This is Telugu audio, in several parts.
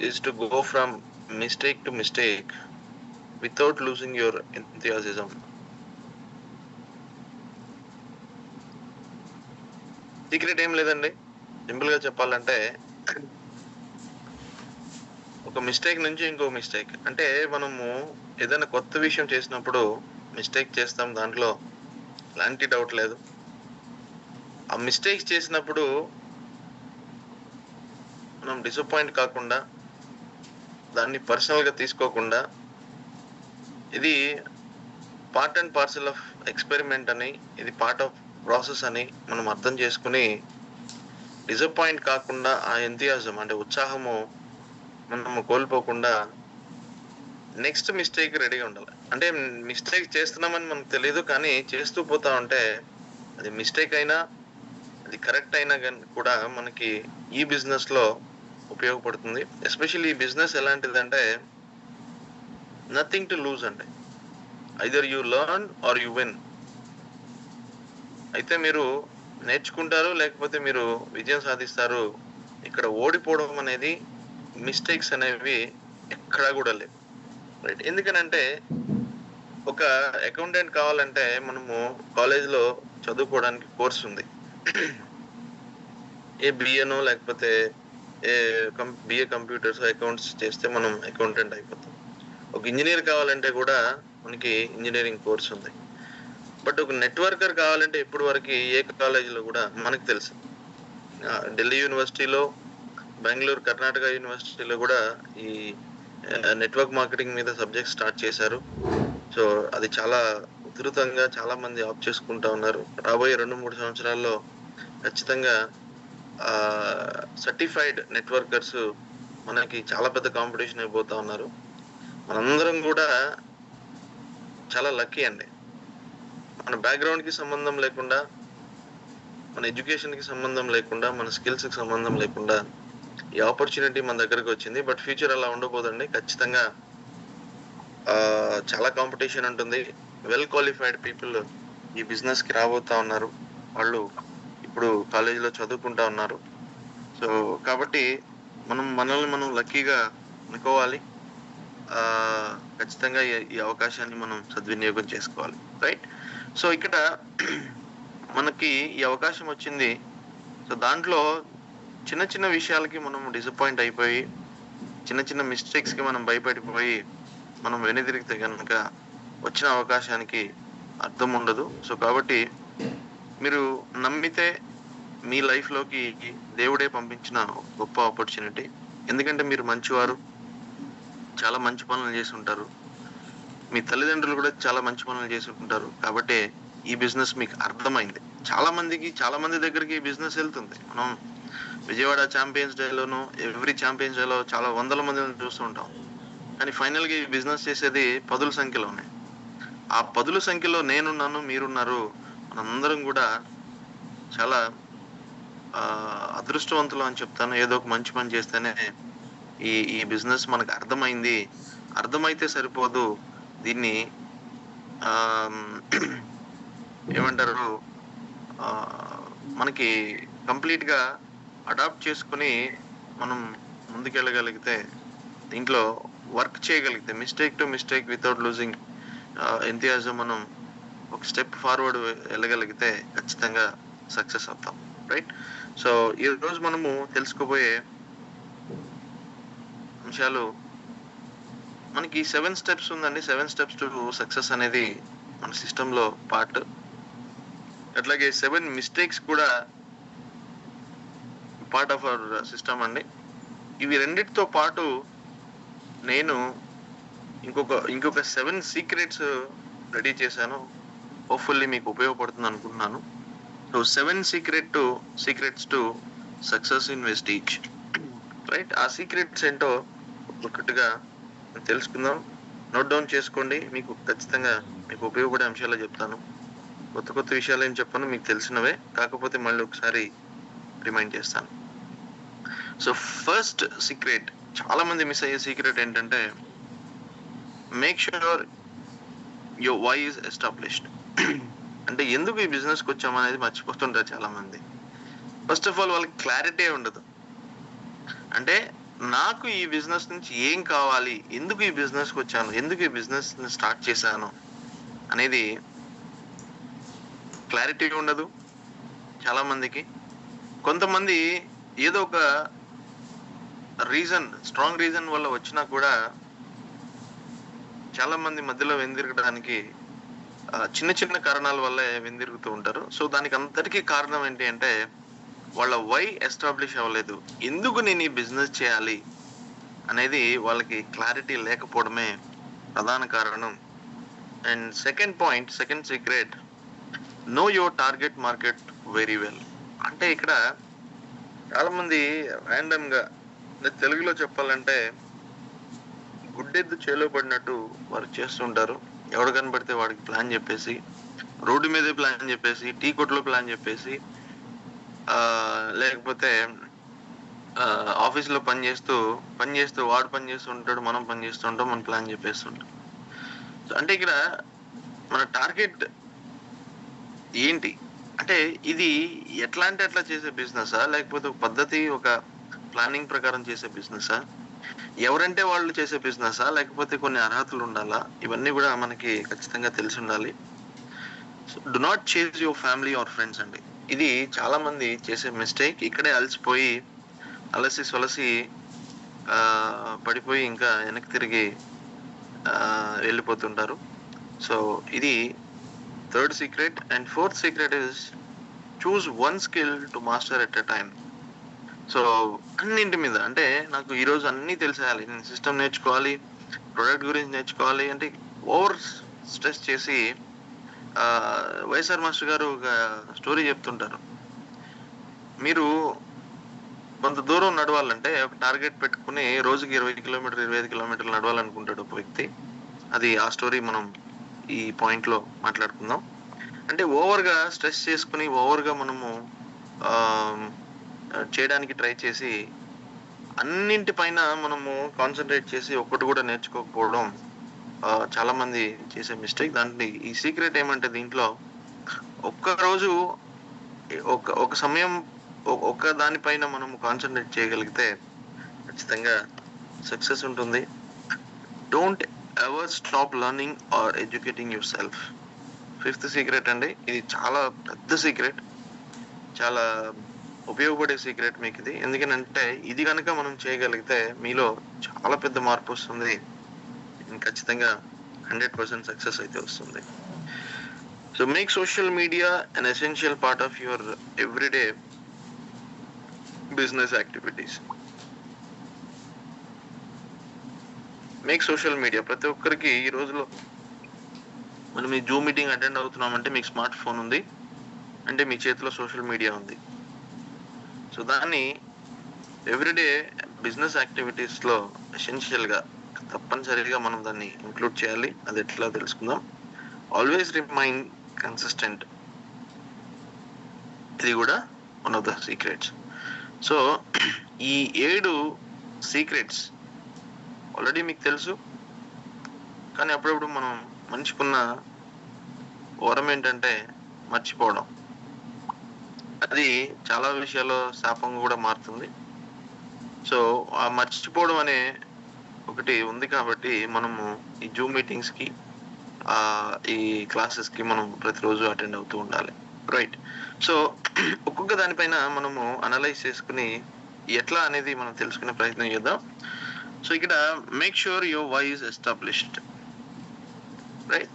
is to go from mistake to mistake without losing your enthusiasm. Secret ఏం లేదండి, సింపుల్ గా చెప్పాలంటే ఒక మిస్టేక్ నుంచి ఇంకో మిస్టేక్. అంటే మనము ఏదైనా కొత్త విషయం చేసినప్పుడు మిస్టేక్ చేస్తాం, దాంట్లో ఎలాంటి డౌట్ లేదు. ఆ మిస్టేక్స్ చేసినప్పుడు మనం డిసప్పాయింట్ కాకుండా, దాన్ని పర్సనల్ గా తీసుకోకుండా, ఇది part and parcel of experiment అని, ఇది పార్ట్ ఆఫ్ ప్రాసెస్ అని మనం అర్థం చేసుకుని డిసప్పాయింట్ కాకుండా ఆ ఎంథియాజం అంటే ఉత్సాహము మనము కోల్పోకుండా నెక్స్ట్ మిస్టేక్ రెడీగా ఉండాలి. అంటే మిస్టేక్ చేస్తున్నామని మనకు తెలియదు, కానీ చేస్తూ పోతా ఉంటే అది మిస్టేక్ అయినా అది కరెక్ట్ అయినా కానీ కూడా మనకి ఈ బిజినెస్ లో ఉపయోగపడుతుంది. ఎస్పెషల్లీ ఈ బిజినెస్ ఎలాంటిదంటే నథింగ్ టు లూజ్ అండి. Either you learn or you win. అయితే మీరు నేర్చుకుంటారు, లేకపోతే మీరు విజయం సాధిస్తారు. ఇక్కడ ఓడిపోవడం అనేది, మిస్టేక్స్ అనేవి ఎక్కడా కూడా లేవు. రైట్? ఎందుకనంటే ఒక అకౌంటెంట్ కావాలంటే మనము కాలేజీలో చదువుకోవడానికి కోర్స్ ఉంది. ఏ బిఏనో లేకపోతే ఏ బిఏ కంప్యూటర్స్ అకౌంట్స్ చేస్తే మనం అకౌంటెంట్ అయిపోతాం. ఒక ఇంజనీర్ కావాలంటే కూడా మనకి ఇంజనీరింగ్ కోర్స్ ఉంది. బట్ ఒక నెట్వర్కర్ కావాలంటే ఇప్పటి వరకు ఏ కాలేజీలో కూడా మనకు తెలుసు. ఢిల్లీ యూనివర్సిటీలో, బెంగళూరు కర్ణాటక యూనివర్సిటీలో కూడా ఈ నెట్వర్క్ మార్కెటింగ్ మీద సబ్జెక్ట్ స్టార్ట్ చేశారు. సో అది చాలా ఉధృతంగా చాలా మంది ఆప్ చేసుకుంటా ఉన్నారు. రాబోయే 2-3 సంవత్సరాల్లో ఖచ్చితంగా సర్టిఫైడ్ నెట్వర్కర్స్ మనకి చాలా పెద్ద కాంపిటీషన్ అయిపోతా ఉన్నారు. మనందరం కూడా చాలా లక్కీ అండి. మన బ్యాక్గ్రౌండ్ కి సంబంధం లేకుండా, మన ఎడ్యుకేషన్ కి సంబంధం లేకుండా, మన స్కిల్స్ కి సంబంధం లేకుండా ఈ ఆపర్చునిటీ మన దగ్గరకు వచ్చింది. బట్ ఫ్యూచర్ అలా ఉండబోదండి. ఖచ్చితంగా చాలా కాంపిటీషన్ ఉంటుంది. వెల్ క్వాలిఫైడ్ పీపుల్ ఈ బిజినెస్ కి రాబోతా ఉన్నారు. వాళ్ళు ఇప్పుడు కాలేజీలో చదువుకుంటా ఉన్నారు. సో కాబట్టి మనల్ని మనం లక్కీగా అనుకోవాలి. ఖచ్చితంగా ఈ అవకాశాన్ని మనం సద్వినియోగం చేసుకోవాలి. రైట్? సో ఇక్కడ మనకి ఈ అవకాశం వచ్చింది. సో దాంట్లో చిన్న చిన్న విషయాలకి మనం డిసప్పాయింట్ అయిపోయి, చిన్న చిన్న మిస్టేక్స్ కి మనం భయపడిపోయి మనం వెనుదిరిగితే కనుక వచ్చిన అవకాశానికి అర్థం ఉండదు. సో కాబట్టి మీరు నమ్మితే మీ లైఫ్ లోకి దేవుడే పంపించిన గొప్ప ఆపర్చునిటీ. ఎందుకంటే మీరు మంచివారు, చాలా మంచి పనులు చేసి ఉంటారు. మీ తల్లిదండ్రులు కూడా చాలా మంచి పనులు చేసి ఉంటారు. కాబట్టి ఈ బిజినెస్ మీకు అర్థమైంది. చాలా మంది దగ్గరికి ఈ బిజినెస్ వెళ్తుంది. మనం విజయవాడ ఛాంపియన్స్ డేలోను, ఎవ్రీ ఛాంపియన్స్ డేలో చాలా వందల మందిని చూస్తూ ఉంటాం. కానీ ఫైనల్ గా ఈ బిజినెస్ చేసేది పదుల సంఖ్యలోనే. ఆ పదుల సంఖ్యలో నేనున్నాను, మీరున్నారు. మనందరం కూడా చాలా అదృష్టవంతులు అని చెప్తాను. ఏదో ఒక మంచి పని చేస్తేనే ఈ బిజినెస్ మనకు అర్థమైతే సరిపోదు. దీన్ని ఏమంటారు, మనకి కంప్లీట్ గా అడాప్ట్ చేసుకుని మనం ముందుకెళ్ళగలిగితే, దీంట్లో వర్క్ చేయగలిగితే, mistake to mistake without losing enthusiasm మనం ఒక స్టెప్ ఫార్వర్డ్ వెళ్ళగలిగితే ఖచ్చితంగా సక్సెస్ అవుతాం. రైట్? సో ఈ రోజు మనము తెలుసుకోబోయే అంశాలు, మనకి 7 స్టెప్స్ ఉందండి. 7 స్టెప్స్ టు సక్సెస్ అనేది మన సిస్టమ్ లో పార్ట్. అట్లాగే 7 మిస్టేక్స్ కూడా పార్ట్ ఆఫ్ అవర్ సిస్టమ్ అండి. ఇవి రెండిటితో పాటు నేను ఇంకొక 7 సీక్రెట్స్ రెడీ చేశాను. హోప్ఫుల్లీ మీకు ఉపయోగపడుతుంది అనుకుంటున్నాను. So 7 secrets to success in Vestige. Right? ఆ సీక్రెట్స్ ఏంటో ఒకటిగా తెలుసుకుందాం. నోట్ డౌన్ చేసుకోండి. మీకు ఖచ్చితంగా మీకు ఉపయోగపడే అంశాలు చెప్తాను. కొత్త విషయాలు ఏం చెప్పాను, మీకు తెలిసినవే, కాకపోతే మళ్ళీ ఒకసారి రిమైండ్ చేస్తాను. సో ఫస్ట్ సీక్రెట్, చాలా మంది మిస్ అయ్యే సీక్రెట్ ఏంటంటే, make sure your why is established. అంటే ఎందుకు ఈ బిజినెస్ కి వచ్చామనేది మర్చిపోతుంటారు చాలా మంది. ఫస్ట్ ఆఫ్ ఆల్ వాళ్ళకి క్లారిటీ ఉండదు. అంటే నాకు ఈ బిజినెస్ నుంచి ఏం కావాలి, ఎందుకు ఈ బిజినెస్కి వచ్చాను, ఎందుకు ఈ బిజినెస్ స్టార్ట్ చేశాను అనేది క్లారిటీ ఉండదు చాలా మందికి. కొంతమంది ఏదో ఒక స్ట్రాంగ్ రీజన్ వల్ల వచ్చినా కూడా చాలా మంది మధ్యలో వెందిరగడానికి చిన్న చిన్న కారణాల వల్లే వెందిరుగుతూ ఉంటారు. సో దానికి అంతటికీ కారణం ఏంటి అంటే వాళ్ళ వై ఎస్టాబ్లిష్ అవ్వలేదు. ఎందుకు నేను ఈ బిజినెస్ చేయాలి అనేది వాళ్ళకి క్లారిటీ లేకపోవడమే ప్రధాన కారణం. And second secret, know your target market very well. అంటే ఇక్కడ చాలా మంది ర్యాండమ్ గా, తెలుగులో చెప్పాలంటే గుడ్డెద్దు చేలో పడినట్టు వర్క్ చేస్తుంటారు. ఎవడు కనబడితే వాడికి ప్లాన్ చెప్పేసి, రోడ్డు మీదే ప్లాన్ చెప్పేసి, టీ కొట్లో ప్లాన్ చెప్పేసి, లేకపోతే ఆఫీస్లో పని చేస్తూ వాడు పని చేస్తూ ఉంటాడు, మనం పని చేస్తూ ఉంటాం, మన ప్లాన్ చెప్పేస్తుంటాం. అంటే ఇక్కడ మన టార్గెట్ ఏంటి అంటే ఇది ఎట్లా అంటే ఎట్లా చేసే బిజినెసా, లేకపోతే ఒక పద్ధతి, ఒక ప్లానింగ్ ప్రకారం చేసే బిజినెసా, ఎవరంటే వాళ్ళు చేసే బిజినెసా, లేకపోతే కొన్ని అర్హతలు ఉండాలా, ఇవన్నీ కూడా మనకి ఖచ్చితంగా తెలిసి ఉండాలి. Do not chase your family or friends అండి. ఇది చాలా మంది చేసే మిస్టేక్. ఇక్కడే అలసి సొలసి పడిపోయి ఇంకా వెనక్కి తిరిగి వెళ్ళిపోతుంటారు. సో ఇది third secret. And fourth secret is choose one skill to master at a time. So అన్నింటి మీద, అంటే నాకు ఈరోజు అన్నీ తెలిసేయాలి, నేను సిస్టమ్ నేర్చుకోవాలి, ప్రొడక్ట్ గురించి నేర్చుకోవాలి అంటే ఓవర్ స్ట్రెస్ చేసి వైఎస్ఆర్ మాస్టర్ గారు ఒక స్టోరీ చెప్తుంటారు. మీరు కొంత దూరం నడవాలంటే ఒక టార్గెట్ పెట్టుకుని రోజుకి 25 కిలోమీటర్లు నడవాలనుకుంటాడు ఒక వ్యక్తి. అది ఆ స్టోరీ మనం ఈ పాయింట్లో మాట్లాడుకుందాం. అంటే ఓవర్గా స్ట్రెస్ చేసుకుని ఓవర్గా మనము చేయడానికి ట్రై చేసి అన్నింటిపైన మనము కాన్సన్ట్రేట్ చేసి ఒక్కటి కూడా నేర్చుకోకపోవడం చాలా మంది చేసే మిస్టేక్. దాంట్లో ఈ సీక్రెట్ ఏమంటే దీంట్లో ఒక్కరోజు ఒక సమయం ఒక దానిపైన మనము కాన్సన్ట్రేట్ చేయగలిగితే ఖచ్చితంగా సక్సెస్ ఉంటుంది. Don't ever stop learning or educating your self. Fifth secret అండి, ఇది చాలా పెద్ద సీక్రెట్, చాలా ఉపయోగపడే సీక్రెట్ మీకు ఇది. ఎందుకనంటే ఇది కనుక మనం చేయగలిగితే మీలో చాలా పెద్ద మార్పు వస్తుంది, ఖచ్చితంగా 100% సక్సెస్ అయితే వస్తుంది. So make social media an essential part of your everyday business activities. Make social media, ప్రతి ఒక్కరికి ఈ రోజులో మనం ఈ జూమ్ మీటింగ్ అటెండ్ అవుతున్నామంటే మీకు స్మార్ట్ ఫోన్ ఉంది, అంటే మీ చేతిలో సోషల్ మీడియా ఉంది. సో దాన్ని ఎవ్రీడే బిజినెస్ యాక్టివిటీస్లో ఎసెన్షియల్గా తప్పనిసరిగా మనం దాన్ని ఇంక్లూడ్ చేయాలి. అది ఎట్లా తెలుసుకుందాం. ఆల్వేస్ రిమైన్ కన్సిస్టెంట్, ఇది కూడా one of the secrets. So ఈ 7 సీక్రెట్స్ ఆల్రెడీ మీకు తెలుసు, కానీ అప్పుడప్పుడు మనం మనిషికున్న వరం ఏంటంటే మర్చిపోవడం. అది చాలా విషయాల్లో శాపంగా కూడా మారుతుంది. సో ఆ మర్చిపోవడం అనే ఒకటి ఉంది కాబట్టి మనము ఈ జూమ్ మీటింగ్స్కి ఈ క్లాసెస్కి మనం ప్రతిరోజు అటెండ్ అవుతూ ఉండాలి, రైట్? సో ఒక్కొక్క దానిపైన మనము అనలైజ్ చేసుకుని ఎట్లా అనేది మనం తెలుసుకునే ప్రయత్నం చేద్దాం. సో ఇక్కడ make sure your why is established, right?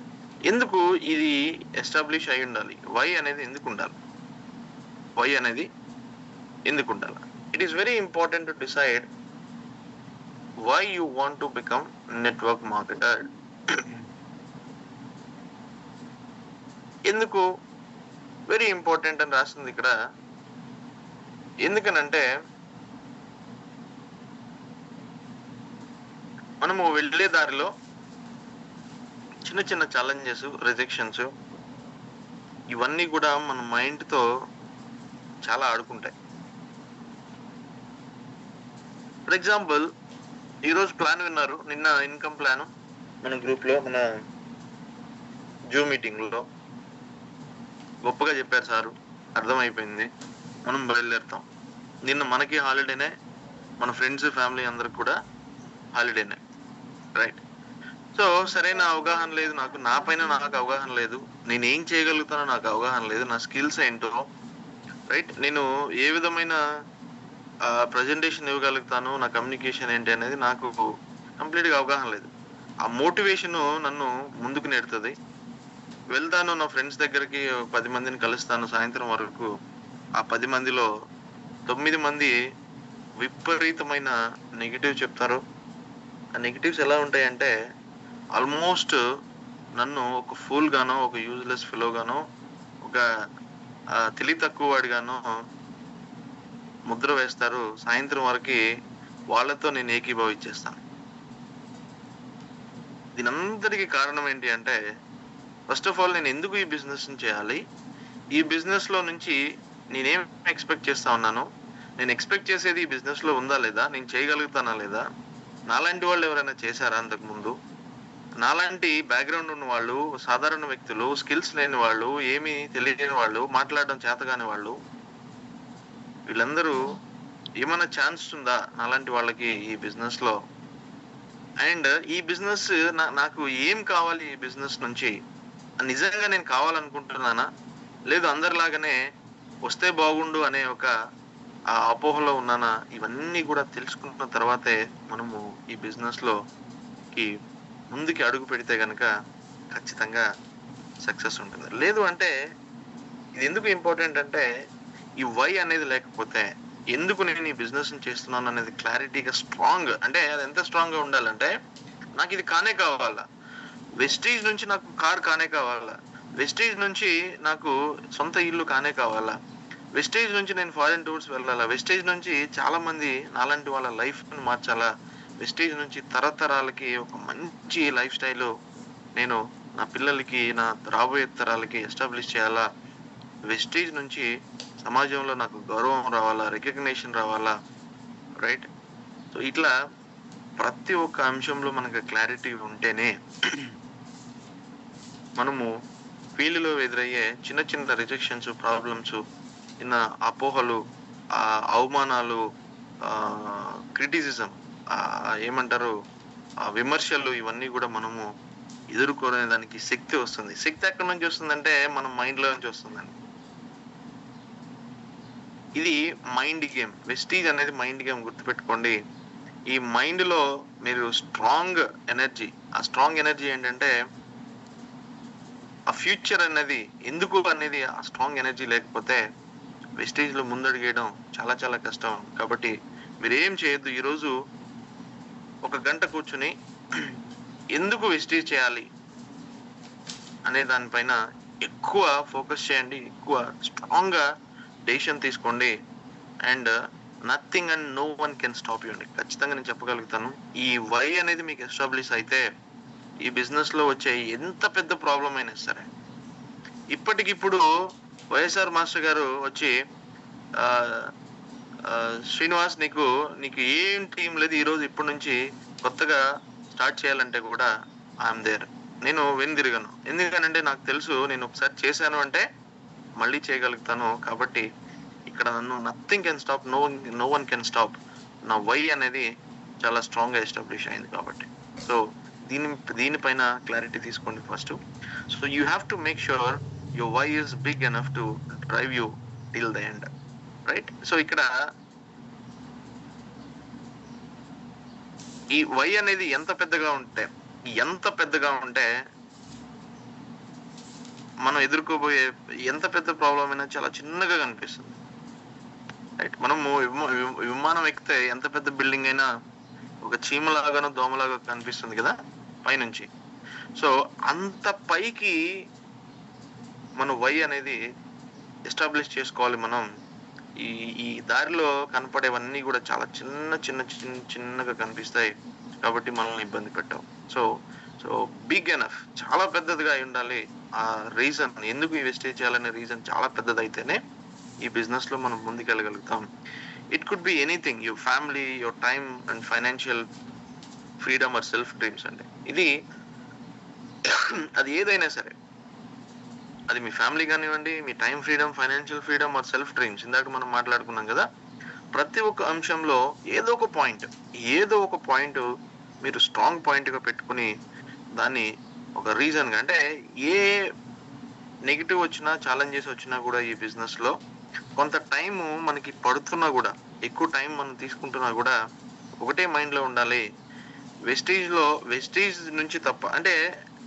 ఎందుకు ఇది ఎస్టాబ్లిష్ అయి ఉండాలి, వై అనేది ఎందుకు ఉండాలి, it is very important to decide why you want to become network marketer. ఎందుకు వెరీ ఇంపార్టెంట్ అని రాస్తుంది ఇక్కడ. ఎందుకనంటే మనము వెళ్ళే దారిలో చిన్న చిన్న ఛాలెంజెస్, రిజెక్షన్స్, ఇవన్నీ కూడా మన మైండ్తో చాలా ఆడుకుంటాయి. ఫర్ ఎగ్జాంపుల్, ఈరోజు ప్లాన్ విన్నారు, నిన్న ఇన్కమ్ ప్లాన్ మన గ్రూప్లో, మన జూమ్ మీటింగ్లో గొప్పగా చెప్పారు సారు, అర్థమైపోయింది, మనం బయలుదేరుతాం. నిన్న మనకి హాలిడేనే, మన ఫ్రెండ్స్ ఫ్యామిలీ అందరికి కూడా హాలిడేనే, రైట్? సో సరైన అవగాహన లేదు నాకు, నా పైన నాకు అవగాహన లేదు, నేను ఏం చేయగలుగుతానో నాకు అవగాహన లేదు, నా స్కిల్స్ ఏంటో, రైట్? నేను ఏ విధమైన ప్రజెంటేషన్ ఇవ్వగలుగుతాను, నా కమ్యూనికేషన్ ఏంటి అనేది నాకు కంప్లీట్గా అవగాహన లేదు. ఆ మోటివేషన్ నన్ను ముందుకు నెడుతుంది. వెళ్తాను నా ఫ్రెండ్స్ దగ్గరికి, 10 మందిని కలుస్తాను సాయంత్రం వరకు. ఆ 10 మందిలో 9 మంది విపరీతమైన నెగిటివ్ చెప్తారు. ఆ నెగిటివ్స్ ఎలా ఉంటాయంటే ఆల్మోస్ట్ నన్ను ఒక ఫూల్ గానో, ఒక యూజ్లెస్ ఫెలో గానో, ఒక తెలివి తక్కువ వాడిగానో ముద్ర వేస్తారు. సాయంత్రం వరకు వాళ్ళతో నేను ఏకీభవించేస్తాను. దీనంతటికి కారణం ఏంటి అంటే, ఫస్ట్ ఆఫ్ ఆల్ నేను ఎందుకు ఈ బిజినెస్ చేయాలి, ఈ బిజినెస్ లో నుంచి నేనేం ఎక్స్పెక్ట్ చేస్తా ఉన్నాను, నేను ఎక్స్పెక్ట్ చేసేది ఈ బిజినెస్ లో ఉందా లేదా, నేను చేయగలుగుతానా లేదా, నాలాంటి వాళ్ళు ఎవరైనా చేశారా అంతకు ముందు, నాలాంటి బ్యాక్గ్రౌండ్ ఉన్న వాళ్ళు, సాధారణ వ్యక్తులు, స్కిల్స్ లేని వాళ్ళు, ఏమీ తెలియని వాళ్ళు, మాట్లాడడం చేతగాని వాళ్ళు, వీళ్ళందరూ ఏమైనా ఛాన్స్ ఉందా నాలాంటి వాళ్ళకి ఈ బిజినెస్ లో? అండ్ ఈ బిజినెస్ నాకు ఏం కావాలి ఈ బిజినెస్ నుంచి, నిజంగా నేను కావాలనుకుంటున్నానా, లేదు అందరిలాగానే వస్తే బాగుండు అనే ఒక అపోహలో ఉన్నానా? ఇవన్నీ కూడా తెలుసుకున్న తర్వాతే మనము ఈ బిజినెస్ లోకి ముందుకి అడుగు పెడితే గనక ఖచ్చితంగా సక్సెస్ ఉంటుంది. లేదు అంటే, ఇది ఎందుకు ఇంపార్టెంట్ అంటే, ఈ వై అనేది లేకపోతే, ఎందుకు నేను ఈ బిజినెస్ చేస్తున్నాను అనేది క్లారిటీగా స్ట్రాంగ్, అంటే అది ఎంత స్ట్రాంగ్ గా ఉండాలంటే, నాకు ఇది కానే కావాలా, వెస్టేజ్ నుంచి నాకు కార్ కానే కావాలా, వెస్టేజ్ నుంచి నాకు సొంత ఇల్లు కానే కావాలా, వెస్టేజ్ నుంచి నేను ఫారిన్ టూర్స్ వెళ్ళాలా, వెస్టేజ్ నుంచి చాలా మంది నాలాంటి వాళ్ళ లైఫ్ ని మార్చాలా, వెస్టేజ్ నుంచి తరతరాలకి ఒక మంచి లైఫ్ స్టైల్ నేను నా పిల్లలకి, నా రాబోయే తరాలకి ఎస్టాబ్లిష్ చేయాలా, వెస్టేజ్ నుంచి సమాజంలో నాకు గౌరవం రావాలా, రికగ్నిషన్ రావాలా, రైట్? సో ఇట్లా ప్రతి ఒక్క అంశంలో మనకు క్లారిటీ ఉంటేనే మనము ఫీల్డ్లో ఎదురయ్యే చిన్న చిన్న రిజెక్షన్స్, ప్రాబ్లమ్స్, చిన్న అపోహలు, అవమానాలు, క్రిటిసిజం, ఏమంటారు, విమర్శలు, ఇవన్నీ కూడా మనము ఎదుర్కొనే దానికి శక్తి వస్తుంది. శక్తి ఎక్కడి నుంచి వస్తుందంటే మన మైండ్లో నుంచి వస్తుందండి. ఇది మైండ్ గేమ్. వెస్టీజ్ అనేది మైండ్ గేమ్, గుర్తుపెట్టుకోండి. ఈ మైండ్ లో మీరు స్ట్రాంగ్ ఎనర్జీ, ఆ స్ట్రాంగ్ ఎనర్జీ ఏంటంటే ఆ ఫ్యూచర్ అనేది ఎందుకు అనేది, ఆ స్ట్రాంగ్ ఎనర్జీ లేకపోతే వెస్టేజ్ లో ముందడుగేయడం చాలా చాలా కష్టం. కాబట్టి మీరు ఏం చేయొద్దు, ఈరోజు 1 గంట కూర్చుని ఎందుకు వెస్టేజ్ చేయాలి అనే దానిపైన ఎక్కువ ఫోకస్ చేయండి, ఎక్కువ స్ట్రాంగ్ గా డెసిషన్ తీసుకోండి. And nothing and no one can stop you అండి. ఖచ్చితంగా నేను చెప్పగలుగుతాను. ఈ వై అనేది మీకు ఎస్టాబ్లిష్ అయితే ఈ బిజినెస్ లో వచ్చే ఎంత పెద్ద ప్రాబ్లం అయినా సరే, ఇప్పటికిప్పుడు వైఎస్ఆర్ మాస్టర్ గారు వచ్చి శ్రీనివాస్ నీకు ఏం టీం లేదు, ఈ రోజు ఇప్పటి నుంచి కొత్తగా స్టార్ట్ చేయాలంటే కూడా ఐఎమ్ దేర్, నేను వెనుదిరగను. ఎందుకనంటే నాకు తెలుసు నేను ఒకసారి చేశాను అంటే మళ్ళీ చేయగలుగుతాను. కాబట్టి ఇక్కడ నన్ను nothing can stop, no one can stop. నా వై అనేది చాలా స్ట్రాంగ్ గా ఎస్టాబ్లిష్ అయింది కాబట్టి. సో దీనిపైన క్లారిటీ తీసుకోండి first. So you have to make sure your why is big enough to drive you till the end, right? So ఇక్కడ ఈ వై అనేది ఎంత పెద్దగా ఉంటే మనం ఎదుర్కోబోయే ఎంత పెద్ద ప్రాబ్లం అయినా చాలా చిన్నగా కనిపిస్తుంది, రైట్? మనము విమానం ఎక్కితే ఎంత పెద్ద బిల్డింగ్ అయినా ఒక చీమలాగానో దోమలాగా కనిపిస్తుంది కదా పైనుంచి. సో అంత పైకి మన వై అనేది ఎస్టాబ్లిష్ చేసుకోవాలి మనం. ఈ దారిలో కనపడేవన్నీ కూడా చాలా చిన్నగా కనిపిస్తాయి కాబట్టి మనల్ని ఇబ్బంది పెట్టవు. సో బిగ్ ఎనఫ్, చాలా పెద్దదిగా అయి ఉండాలి. ఆ రీజన్ ఎందుకు ఈ వెస్టేజ్ చేయాలనే రీజన్ చాలా పెద్దదైతేనే ఈ బిజినెస్ లో మనం ముందుకెళ్ళగలుగుతాం. It could be anything, your family, your time and financial freedom or self dreams అండి. ఇది అది ఏదైనా సరే, అది మీ ఫ్యామిలీ కానివ్వండి, మీ time freedom, financial freedom or self dreams, ఇందాక మనం మాట్లాడుకున్నాం కదా. ప్రతి ఒక్క అంశంలో ఏదో ఒక పాయింట్ మీరు స్ట్రాంగ్ పాయింట్‌గా పెట్టుకొని దాన్ని ఒక రీజన్‌గా అంటే ఏ నెగెటివ్ వచ్చినా, ఛాలెంజెస్ వచ్చినా గూడా ఈ బిజినెస్‌లో కొంత టైము మనకి పడుతున్నా గూడా, ఎక్కువ టైం మనం తీసుకుంటున్నా గూడా ఒకటే మైండ్‌లో ఉండాలి. వెస్టీజ్ నుంచి తప్ప అంటే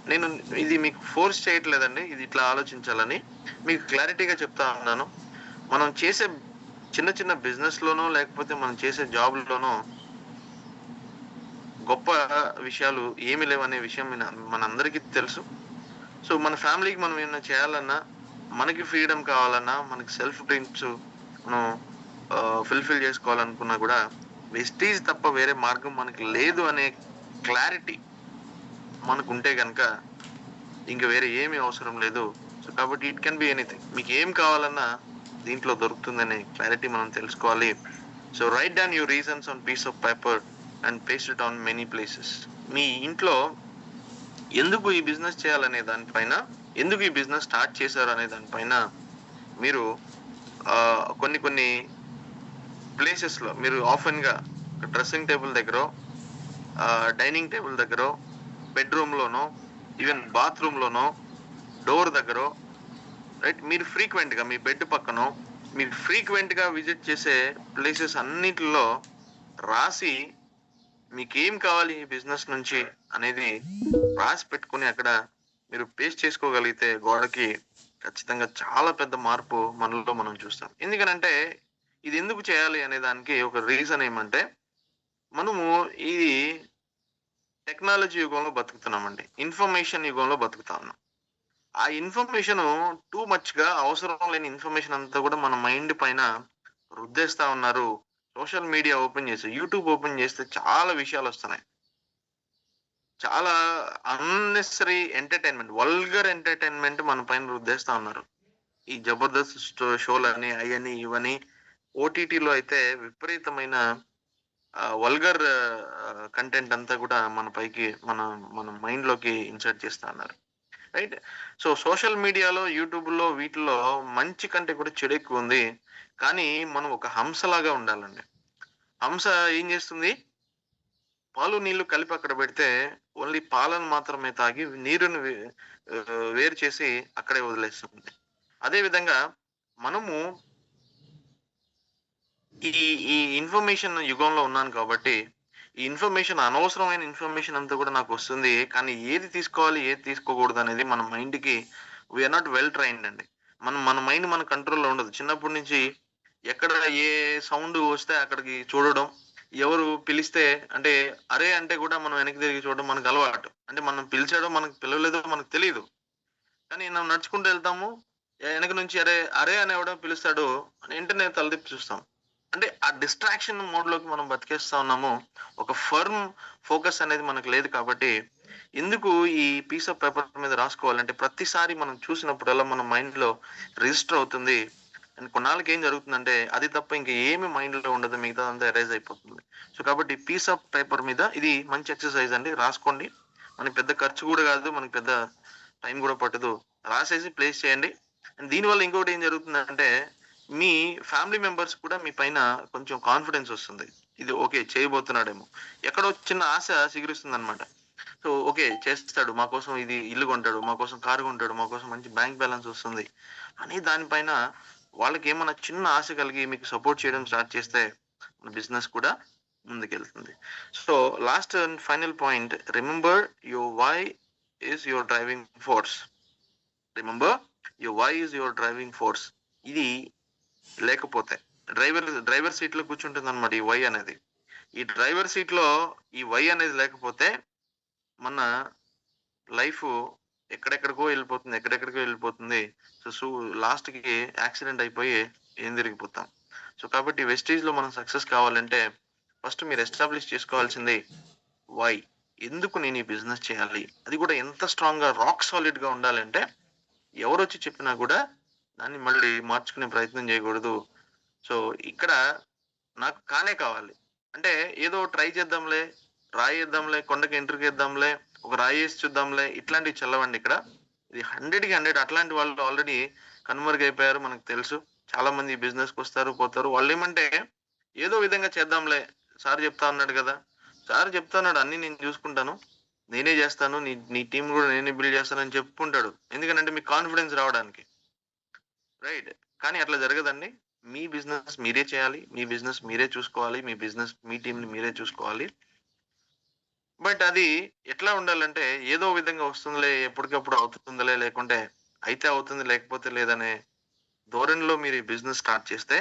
నేను ఇది మీకు ఫోర్స్ చేయట్లేదండి. ఇది ఇట్లా ఆలోచించాలని. మీకు క్లారిటీగా చెప్తా ఉన్నాను. మనం చేసే చిన్న చిన్న బిజినెస్‌లోనో లేకపోతే మనం చేసే జాబ్‌లోనో గొప్ప విషయాలు ఏమి లేవనే విషయం మనందరికీ తెలుసు. సో, మన ఫ్యామిలీకి మనం ఏమైనా చేయాలన్నా, మనకి ఫ్రీడమ్ కావాలన్నా, మనకి సెల్ఫ్ డ్రీమ్స్ మనం ఫుల్‌ఫిల్ చేసుకోవాలనుకున్నా గూడా వెస్టీజ్ తప్ప వేరే మార్గం మనకి లేదు అనే క్లారిటీ మనకుంటే గనక ఇంక వేరే ఏమీ అవసరం లేదు. సో, కాబట్టి ఇట్ కెన్ బి ఎనీథింగ్. మీకేం కావాలన్నా దీంట్లో దొరుకుతుందనే క్లారిటీ మనం తెలుసుకోవాలి. So, write down your reasons on piece of paper and paste it on many places. మీ ఇంట్లో ఎందుకు ఈ బిజినెస్ చేయాలనే దానిపైన, ఎందుకు ఈ బిజినెస్ స్టార్ట్ చేశారనే దానిపైన మీరు కొన్ని కొన్ని ప్లేసెస్‌లో మీరు ఆఫెన్‌గా డ్రెస్సింగ్ టేబుల్ దగ్గరో, డైనింగ్ టేబుల్ దగ్గరో, బెడ్‌రూమ్‌లోనో, ఈవెన్ బాత్రూమ్‌లోనో, డోర్ దగ్గరో రైట్ మీరు ఫ్రీక్వెంట్‌గా మీ బెడ్ పక్కనో, మీరు ఫ్రీక్వెంట్‌గా విజిట్ చేసే ప్లేసెస్ అన్నిటిలో రాసి మీకేం కావాలి ఈ బిజినెస్ నుంచి అనేది రాసి పెట్టుకొని అక్కడ మీరు పేస్ట్ చేసుకోగలిగితే గోడకి ఖచ్చితంగా చాలా పెద్ద మార్పు మనలో మనం చూస్తాం. ఎందుకనంటే ఇది ఎందుకు చేయాలి అనే దానికి ఒక రీజన్ ఏమంటే మనము ఈ టెక్నాలజీ యుగంలో బతుకుతున్నామండి. ఇన్ఫర్మేషన్ యుగంలో బతుకుతా ఉన్నాం. ఆ ఇన్ఫర్మేషను టూ మచ్‌గా అవసరం లేని ఇన్ఫర్మేషన్ అంతా కూడా మన మైండ్ పైన రుద్దేస్తా ఉన్నారు. సోషల్ మీడియా ఓపెన్ చేసి, యూట్యూబ్ ఓపెన్ చేస్తే చాలా విషయాలొస్తున్నాయి. చాలా అన్నెసెసరీ ఎంటర్‌టైన్‌మెంట్, వల్గర్ ఎంటర్‌టైన్‌మెంట్ మన పైన రుద్దేస్తా ఉన్నారు. ఈ జబర్దస్త్ షోలని, అయని, ఇవని ఓటీటీలో అయితే విపరీతమైన వల్గర్ కంటెంట్ అంతా కూడా మన పైకి మన మైండ్‌లోకి ఇన్సర్ట్ చేస్తా ఉన్నారు. రైట్? సో, సోషల్ మీడియాలో, యూట్యూబ్‌లో వీటిల్లో మంచి కంటే కూడా చెడెక్కువుంది. కానీ మనం ఒక హంసలాగా ఉండాలండి. హంస ఏం చేస్తుంది? పాలు, నీళ్లు కలిపి అక్కడ పెడితే ఓన్లీ పాలను మాత్రమే తాగి నీరుని వేరు చేసి అక్కడే వదిలేస్తుంది. అదే విధంగా మనము ఈ ఈ ఇన్ఫర్మేషన్ యుగంలో ఉన్నాను కాబట్టి, ఈ ఇన్ఫర్మేషన్ అనవసరమైన ఇన్ఫర్మేషన్ అంతా కూడా నాకొస్తుంది. కానీ ఏది తీసుకోవాలి, ఏది తీసుకోకూడదనేది మన మైండ్‌కి we are not well trained అండి. మన మైండ్ మన కంట్రోల్‌లో ఉండదు. చిన్నప్పటి నుంచి ఎక్కడ ఏ సౌండ్ వస్తే అక్కడికి చూడడం, ఎవరు పిలిస్తే అంటే అరే! అంటే కూడా మనం వెనక్కి తిరిగి చూడడం మనకలవాటు. అంటే మనం పిలిచాడో, మనకు పిలవలేదో మనకు తెలీదు. కానీ మనం నడుచుకుంటూ వెళ్తాము. ఎనక నుంచి అరే! అరే! అని ఎవడో పిలుస్తాడు. వెంటనే తలతిప్పి చూస్తాం. అంటే ఆ డిస్ట్రాక్షన్ మోడ్‌లోకి మనం బతికేస్తా ఉన్నాము. ఒక ఫర్మ్ ఫోకస్ అనేది మనకు లేదు కాబట్టి, ఎందుకు ఈ పీస్ ఆఫ్ పేపర్ మీద రాసుకోవాలంటే ప్రతిసారి మనం చూసినప్పుడల్లా మన మైండ్‌లో రిజిస్టర్ అవుతుంది. అండ్ కొన్నాళ్ళకి ఏం జరుగుతుందంటే అది తప్ప ఇంక ఏమి మైండ్‌లో ఉండదు. మిగతాదంతా ఎరేజ్ అయిపోతుంది. సో, కాబట్టి పీస్ ఆఫ్ పేపర్ మీద ఇది మంచి ఎక్సర్‌సైజ్ అండి. రాసుకోండి. మనకి పెద్ద ఖర్చు కూడా కాదు. మనకి పెద్ద టైం కూడా పట్టదు. రాసేసి ప్లేస్ చేయండి. అండ్ దీనివల్ల ఇంకోటి ఏం జరుగుతుందంటే, మీ ఫ్యామిలీ మెంబర్స్ కూడా మీ పైన కొంచెం కాన్ఫిడెన్స్ వస్తుంది. ఇది ఓకే చేయబోతున్నాడేమో. ఎక్కడో చిన్న ఆశ చిగురిస్తుందనమాట. సో, ఓకే చేస్తాడు. మా కోసం ఇది ఇల్లు కొంటాడు. మా కోసం కారు కొంటాడు. మా కోసం మంచి బ్యాంక్ బ్యాలెన్స్ వస్తుంది. అని దానిపైన వాళ్ళకేమన్నా చిన్న ఆశ కలిగి మీకు సపోర్ట్ చేయడం స్టార్ట్ చేస్తే మన బిజినెస్ కూడా ముందుకెళ్తుంది. So, last and final point remember your why is your driving force. Remember your why is your driving force. ఇది లేకపోతే డ్రైవర్ సీట్‌లో కూర్చుంటుందన్నమాట ఈ వై అనేది. ఈ డ్రైవర్ సీట్‌లో ఈ వై అనేది లేకపోతే మన లైఫు ఎక్కడెక్కడికో ఎళ్ళిపోతుంది. సో, లాస్ట్‌కి యాక్సిడెంట్ అయిపోయి తిరిగిపోతాం. సో, కాబట్టి వెస్టీజ్‌లో మనం సక్సెస్ కావాలంటే ఫస్ట్ మీరు ఎస్టాబ్లిష్ చేసుకోవాల్సింది వై. ఎందుకు నేను ఈ బిజినెస్ చేయాలి? అది కూడా ఎంత స్ట్రాంగ్‌గా రాక్ సాలిడ్‌గా ఉండాలంటే ఎవరొచ్చి చెప్పినా గూడా దాన్ని మళ్ళీ మార్చుకునే ప్రయత్నం చేయకూడదు. సో, ఇక్కడ నాకు కానే కావాలి. అంటే ఏదో ట్రై చేద్దాంలే, రాయేద్దాంలే, కొండకి ఎంట్రుకేద్దాంలే, ఒక రాయేసి చూద్దాంలే ఇట్లాంటివి చెల్లవండి ఇక్కడ. ఇది 100కి 100 అట్లాంటి వాళ్ళు ఆల్రెడీ కనుమరుగైపోయారు మనకు తెలుసు. చాలా మంది ఈ బిజినెస్‌కొస్తారు, పోతారు. వాళ్ళేమంటే ఏదో విధంగా చేద్దాంలే, సార్ చెప్తా ఉన్నాడు కదా, సార్ చెప్తా ఉన్నాడు అన్నీ నేను చూసుకుంటాను, నేనే చేస్తాను, నీ నీ టీమ్ కూడా నేనే బిల్డ్ చేస్తానని చెప్పుకుంటాడు. ఎందుకనంటే మీకు కాన్ఫిడెన్స్ రావడానికి. రైట్. కానీ అట్లా జరగదండి. మీ బిజినెస్ మీరే చేయాలి. మీ బిజినెస్ మీరే చూసుకోవాలి. మీ బిజినెస్ మీ టీమ్‌ని మీరే చూసుకోవాలి. బట్ అది ఎట్లా ఉండాలంటే ఏదో విధంగా వస్తుందిలే, ఎప్పటికప్పుడు అవుతుందిలే, లేకుంటే అయితే అవుతుంది లేకపోతే లేదనే ధోరణిలో మీరు ఈ బిజినెస్ స్టార్ట్ చేస్తే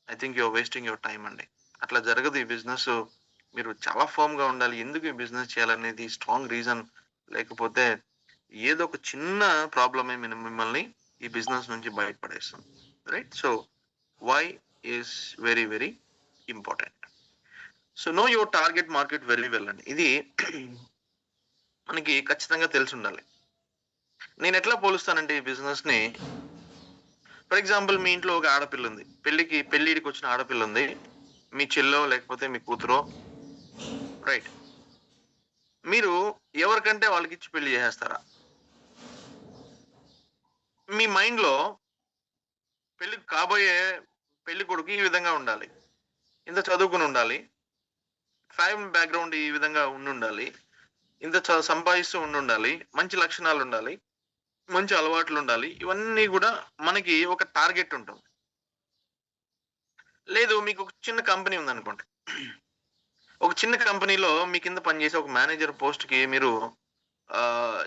I think you are wasting your time అండి. అట్లా జరగదు ఈ బిజినెస్. మీరు చాలా ఫర్మ్‌గా ఉండాలి. ఎందుకు ఈ బిజినెస్ చేయాలనేది స్ట్రాంగ్ రీజన్ లేకపోతే ఏదో ఒక చిన్న ప్రాబ్లమే మిమ్మల్ని ఈ బిజినెస్ నుంచి బయటపడేస్తుంది. Right? So, why is very very important. So, know your target market very well అండి. ఇది మనకి ఖచ్చితంగా తెలిసుండాలి. నేనెట్లా పోలుస్తానంటే ఈ బిజినెస్‌ని, ఫర్ ఎగ్జాంపుల్ మీ ఇంట్లో ఒక ఆడపిల్ల ఉంది. పెళ్ళిడికొచ్చిన ఆడపిల్ల ఉంది. మీ చెల్లో లేకపోతే మీ కూతురో, రైట్. మీరు ఎవరికంటే వాళ్ళకిచ్చి పెళ్లి చేసేస్తారా? మీ మైండ్‌లో కాబోయే పెళ్ళికొడుకు ఈ విధంగా ఉండాలి. ఇంత చదువుకొనుండాలి. ఫ్యామిలీ బ్యాక్‌గ్రౌండ్ ఈ విధంగా ఉండుండాలి. ఇంత సంపాదిస్తూ ఉండుండాలి. మంచి లక్షణాలుండాలి. మంచి అలవాట్లుండాలి. ఇవన్నీ గూడా మనకి ఒక టార్గెట్ ఉంటుంది. లేదు, మీకు ఒక చిన్న కంపెనీ ఉందనుకోండి. ఒక చిన్న కంపెనీలో మీ కింద పనిచేసే ఒక మేనేజర్ పోస్ట్‌కి మీరు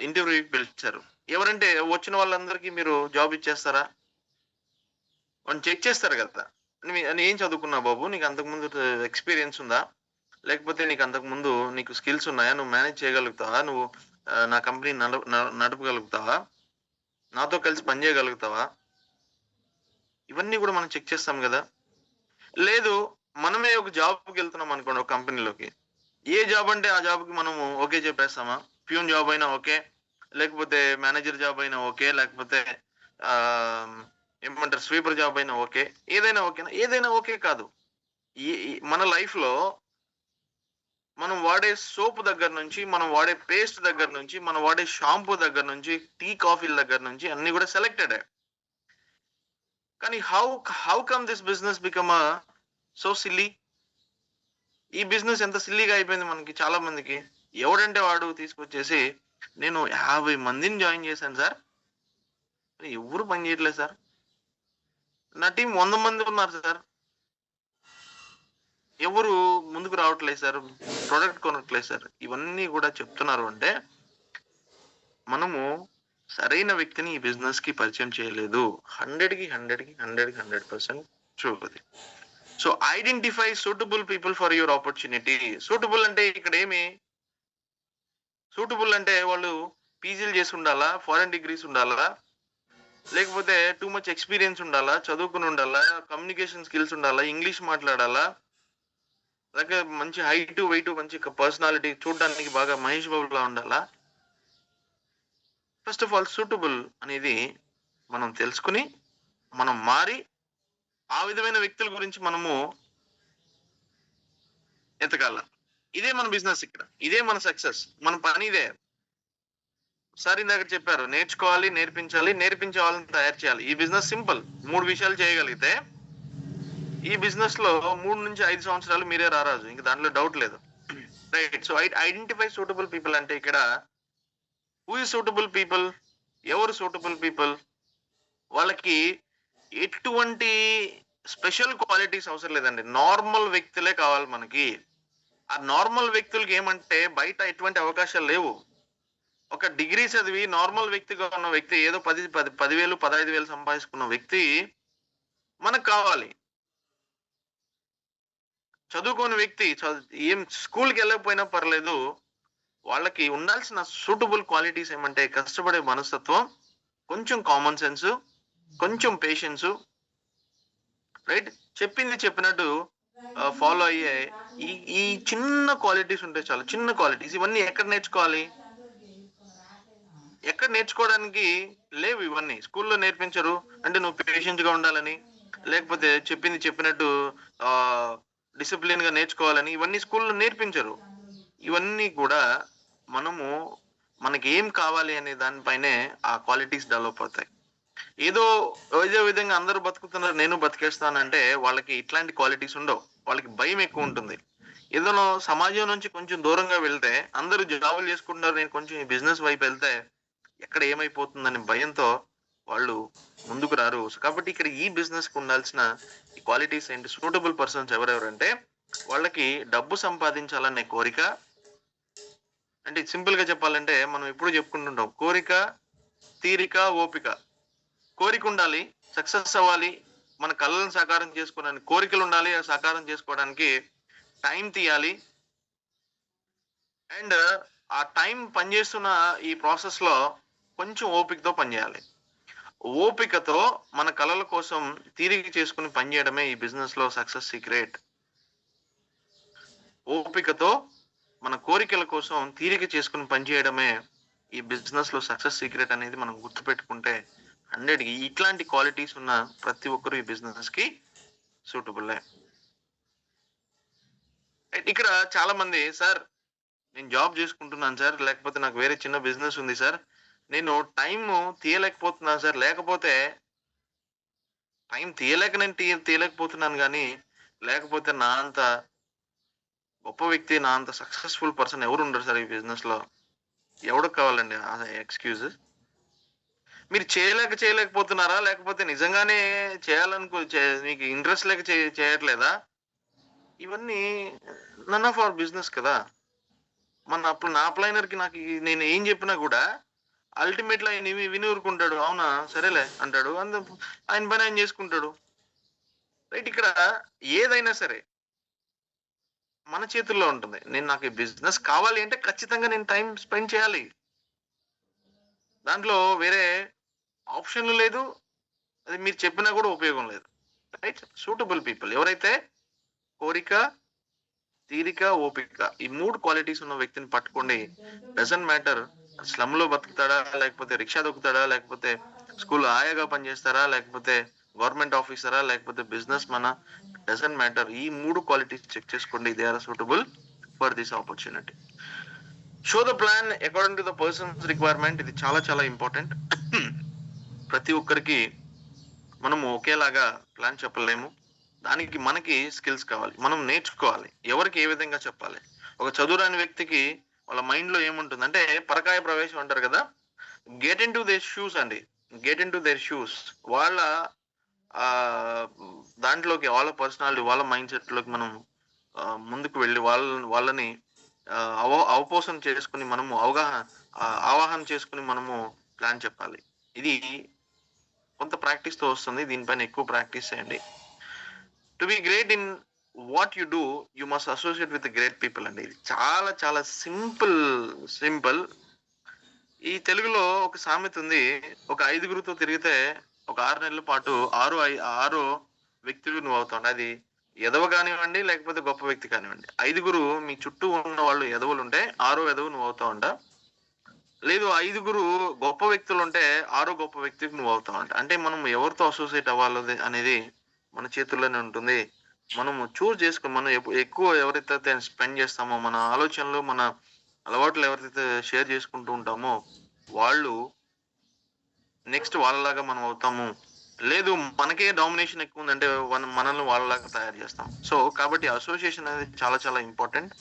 ఇంటర్వ్యూకి పిలిచారు. ఎవరంటే వచ్చిన వాళ్ళందరికీ మీరు జాబ్ ఇచ్చేస్తారా? వాళ్ళు చెక్ చేస్తారు గదా! "ఏం చదువుకున్నావు బాబు? నీకు అంతకుముందు ఎక్స్‌పీరియన్స్ ఉందా? లేకపోతే నీకు అంతకుముందు నీకు స్కిల్స్ ఉన్నాయా? నువ్వు మేనేజ్ చేయగలుగుతావా? నువ్వు నా కంపెనీని నడపగలుగుతావా? నాతో కలిసి పని చేయగలుగుతావా?" ఇవన్నీ గూడా మనం చెక్ చేస్తాం గదా! లేదు, మనమే ఒక జాబ్‌కెళ్తున్నాం అనుకోండి ఒక కంపెనీలోకి. ఏ జాబ్ అంటే ఆ జాబ్‌కి మనము ఓకే చెప్పేస్తామా? ప్యూన్ జాబ్ అయినా ఓకే. లేకపోతే మేనేజర్ జాబ్ అయినా ఓకే. లేకపోతే ఆహ్, ఏమంటారు స్వీపర్ జాబ్ అయినా ఓకే. ఏదైనా ఓకేనా? ఏదైనా ఓకే కాదు. మన లైఫ్‌లో మనం వాడే సోప్ దగ్గర నుంచి, మనం వాడే పేస్ట్ దగ్గర నుంచి, మనం వాడే షాంపూ దగ్గర నుంచి, టీ, కాఫీల దగ్గర నుంచి అన్నీ గూడా సెలెక్టెడే. కానీ how come this business become so silly? ఈ బిజినెస్ ఎంత సిల్లీగా అయిపోయింది మనకి చాలా మందికి. ఎవడంటే వాడు తీసుకొచ్చేసి, "నేను 50 మందిని జాయిన్ చేశాను సార్. ఎవ్వరు పని చేయట్లేదు సార్. నా టీమ్ 100 మంది ఉన్నారు సార్. ఎవరు ముందుకు రావట్లేదు సార్. Product కొనట్లేదు sir." ఇవన్నీ కూడా చెప్తున్నారు అంటే, మనము సరైన వ్యక్తిని ఈ బిజినెస్‌కి పరిచయం చేయలేదు. 100కి 100కి 100కి 100% ట్రూ అది. So, identify suitable people for your opportunity. Suitable అంటే ఇక్కడేమి, సూటబుల్ అంటే వాళ్ళు పీజీలు చేసుండాలా? ఫారెన్ డిగ్రీస్ ఉండాలా? లేకపోతే టూ మచ్ ఎక్స్‌పీరియన్స్ ఉండాలా? చదువుకొనుండాలా? కమ్యూనికేషన్ స్కిల్స్ ఉండాలా? ఇంగ్లీష్ మాట్లాడాలా? లేక మంచి హైటు, వెయిటు మంచి పర్సనాలిటీ చూడడానికి బాగా 'మహేష్ బాబు'లా ఉండాలా? ఫస్ట్ ఆఫ్ ఆల్ సూటబుల్ అనేది మనం తెలుసుకొని, మనం మారి, ఆ విధమైన వ్యక్తుల గురించి మనము ఎతకాల. ఇదే మన బిజినెస్ ఇక్కడ. ఇదే మన సక్సెస్. మన పని ఇదే. సార్ ఇందాక చెప్పారు. నేర్చుకోవాలి, నేర్పించాలి, నేర్పించే వాళ్ళని తయారు చేయాలి. ఈ బిజినెస్ సింపుల్. 3 విషయాలు చేయగలిగితే, ఈ బిజినెస్‌లో 3-5 సంవత్సరాలు మీరే రారాజు. ఇంక దాంట్లో డౌట్ లేదు. Right. So, identify suitable people అంటే ఇక్కడ హూ ఈస్ సూటబుల్ పీపుల్? ఎవరు సూటబుల్ పీపుల్? వాళ్ళకి ఎటువంటి స్పెషల్ క్వాలిటీస్ అవసరం లేదండి. నార్మల్ వ్యక్తులే కావాలి మనకి. ఆ నార్మల్ వ్యక్తులకి ఏమంటే బయట ఎటువంటి అవకాశాలు లేవు. ఒక డిగ్రీ చదివి నార్మల్ వ్యక్తిగా ఉన్న వ్యక్తి ఏదో 10,000, 15,000 సంపాదించుకున్న వ్యక్తి మనకు కావాలి. చదువుకోని వ్యక్తి ఏం స్కూల్‌కెళ్ళకపోయినా పర్లేదు. వాళ్ళకి ఉండాల్సిన సూటబుల్ క్వాలిటీస్ ఏమంటే కష్టపడే మనస్తత్వం, కొంచెం కామన్ సెన్సు, కొంచెం పేషెన్సు, రైట్? చెప్పింది చెప్పినట్టు ఫాలో అయ్యే ఈ ఈ చిన్న క్వాలిటీస్ ఉంటే చాలు. చిన్న క్వాలిటీస్ ఇవన్నీ ఎక్కడ నేర్చుకోవాలి? ఎక్కడ నేర్చుకోవడానికి లేవు ఇవన్నీ. స్కూల్‌లో నేర్పించరు. అంటే నువ్వు పేషెన్స్‌గా ఉండాలని, లేకపోతే చెప్పింది చెప్పినట్టు ఆహ్, డిసిప్లిన్‌గా నేర్చుకోవాలని ఇవన్నీ స్కూల్‌లో నేర్పించరు. ఇవన్నీ కూడా మనము మనకేం కావాలి అనే దాని పైనే ఆ క్వాలిటీస్ డెవలప్ అవుతాయి. ఏదో ఏదో విధంగా అందరూ బతుకుతున్నారు నేను బతికేస్తానంటే వాళ్ళకి ఇట్లాంటి క్వాలిటీస్ ఉండవు. వాళ్ళకి భయం ఎక్కువ ఉంటుంది. ఏదోనో సమాజం నుంచి కొంచెం దూరంగా వెళ్తే అందరూ జాబులు చేసుకుంటున్నారు. నేను కొంచెం ఈ బిజినెస్ వైపు వెళ్తే ఎక్కడ ఏమైపోతుందనే భయంతో వాళ్ళు ముందుకు రారు. సో, కాబట్టి ఇక్కడ ఈ బిజినెస్‌కి ఉండాల్సిన ఈ క్వాలిటీస్ ఏంటి? సూటబుల్ పర్సన్స్ ఎవరెవరంటే వాళ్ళకి డబ్బు సంపాదించాలనే కోరిక. అంటే సింపుల్‌గా చెప్పాలంటే మనం ఎప్పుడు చెప్పుకుంటుంటాం. కోరిక, తీరిక, ఓపిక. కోరికుండాలి. సక్సెస్ అవ్వాలి. మన కలలను సాకారం చేసుకోవడానికి కోరికలుండాలి. ఆ సాకారం చేసుకోవడానికి టైం తీయాలి. అండ్ ఆ టైం పనిచేస్తున్న ఈ ప్రాసెస్‌లో కొంచెం ఓపికతో పనిచేయాలి. ఓపికతో మన కలల కోసం తీరిక చేసుకొని పనిచేయడమే ఈ బిజినెస్‌లో సక్సెస్ సీక్రెట్. ఓపికతో మన కోరికల కోసం తీరిక చేసుకొని పనిచేయడమే ఈ బిజినెస్‌లో సక్సెస్ సీక్రెట్ అనేది మనం గుర్తుపెట్టుకుంటే 100కి ఇట్లాంటి క్వాలిటీస్ ఉన్న ప్రతి ఒక్కరు ఈ బిజినెస్‌కి సూటబులే. ఇక్కడ చాలా మంది సార్ నేను జాబ్ చేసుకుంటున్నాను సార్. లేకపోతే నాకు వేరే చిన్న బిజినెస్ ఉంది సార్. నేను టైము తీయలేకపోతున్నాను సార్. లేకపోతే టైం తీయలేక నేను తీయలేకపోతున్నాను గానీ, లేకపోతే నా అంత గొప్ప వ్యక్తి, నా అంత సక్సెస్‌ఫుల్ పర్సన్ ఎవరుండరు సార్ ఈ బిజినెస్‌లో. ఎవడికి కావాలండి ఆ ఎక్స్‌క్యూజ్? మీరు చేయలేకపోతున్నారా? లేకపోతే నిజంగానే మీకు ఇంట్రెస్ట్ లేక చేయట్లేదా? ఇవన్నీ నన్ ఆఫ్ అవర్ బిజినెస్ కదా! అప్పుడు నా అప్లైనర్‌కి నేను ఏం చెప్పినా గూడా అల్టిమేట్‌లో ఆయన విని ఊరుకుంటాడు. అవునా! సరేలే అంటాడు. ఆయన పని ఆయన చేసుకుంటాడు. రైట్ ఇక్కడ ఏదైనా సరే మన చేతుల్లో ఉంటుంది. నాకు ఈ బిజినెస్ కావాలి అంటే ఖచ్చితంగా నేను టైమ్ స్పెండ్ చేయాలి. దాంట్లో వేరే ఆప్షన్‌లు లేదు. అది మీరు చెప్పినా గూడా ఉపయోగం లేదు. రైట్? సూటబుల్ పీపుల్ ఎవరైతే కోరిక, తీరిక, ఓపిక ఈ 3 క్వాలిటీస్ ఉన్న వ్యక్తిని పట్టుకోండి. డజంట్ మ్యాటర్ స్లమ్‌లో బతుకుతాడా? లేకపోతే రిక్షా తొక్కుతాడా? లేకపోతే స్కూల్‌లో ఆయాగా పనిచేస్తారా? లేకపోతే గవర్నమెంట్ ఆఫీసరా? లేకపోతే బిజినెస్ మనా? Doesn't matter. ఈ 3 క్వాలిటీస్ చెక్ చేసుకోండి. They are suitable for this opportunity. Show the plan according to the person's requirement. ఇది చాలా చాలా ఇంపార్టెంట్. ప్రతి ఒక్కరికి మనము ఒకేలాగా ప్లాన్ చెప్పలేము. దానికి మనకి స్కిల్స్ కావాలి. మనం నేర్చుకోవాలి. ఎవరికి ఏ విధంగా చెప్పాలి. ఒక చదువురాని వ్యక్తికి వాళ్ళ మైండ్‌లో ఏముంటుందంటే పరకాయ ప్రవేశం అంటారు కదా! గెట్ ఇంటూ దేర్ షూస్ అండి. Get into their shoes. వాళ్ళ ఆహ్, దాంట్లోకి వాళ్ళ పర్సనాలిటీ, వాళ్ళ మైండ్ సెట్‌లోకి మనం ముందుకు వెళ్లి వాళ్ళని అవపోసన చేసుకొని మనము ఆవాహన చేసుకొని మనము ప్లాన్ చెప్పాలి. ఇది కొంత ప్రాక్టీస్‌తో వస్తుంది. దీనిపైన ఎక్కువ ప్రాక్టీస్ చేయండి. To be great in what you do, you must associate with great people అండి. ఇది చాలా చాలా సింపుల్. ఈ తెలుగులో ఒక సామెత ఉంది. ఒక ఐదుగురితో తిరిగితే ఒక 6 నెలల పాటు ఆరో వ్యక్తివి నువ్వవుతావు. అది ఎదవ గానివ్వండి, లేకపోతే గొప్ప వ్యక్తి కానివ్వండి. ఐదుగురు మీ చుట్టూ ఉన్న వాళ్ళు ఎదవలుంటే, ఆరో ఎదవ నువ్వవుతావంట. లేదు ఐదుగురు గొప్ప వ్యక్తులుంటే, ఆరో గొప్ప వ్యక్తివి నువ్వవుతావంట. అంటే మనం ఎవరితో అసోసియేట్ అవ్వాలది అనేది మన చేతుల్లోనే ఉంటుంది. మనము చూజ్ చేసుకొని మనం ఎక్కువ ఎవరైతే స్పెండ్ చేస్తామో, మన ఆలోచనలు, మన అలవాట్లు ఎవరితోతే షేర్ చేసుకుంటూ ఉంటామో, వాళ్ళు నెక్స్ట్ వాళ్ళలాగా మనం అవుతాము. లేదు మనకే డామినేషన్ ఎక్కువుందంటే మనల్ని వాళ్ళలాగా తయారు చేస్తాం. సో, కాబట్టి అసోసియేషన్ అనేది చాలా చాలా ఇంపార్టెంట్.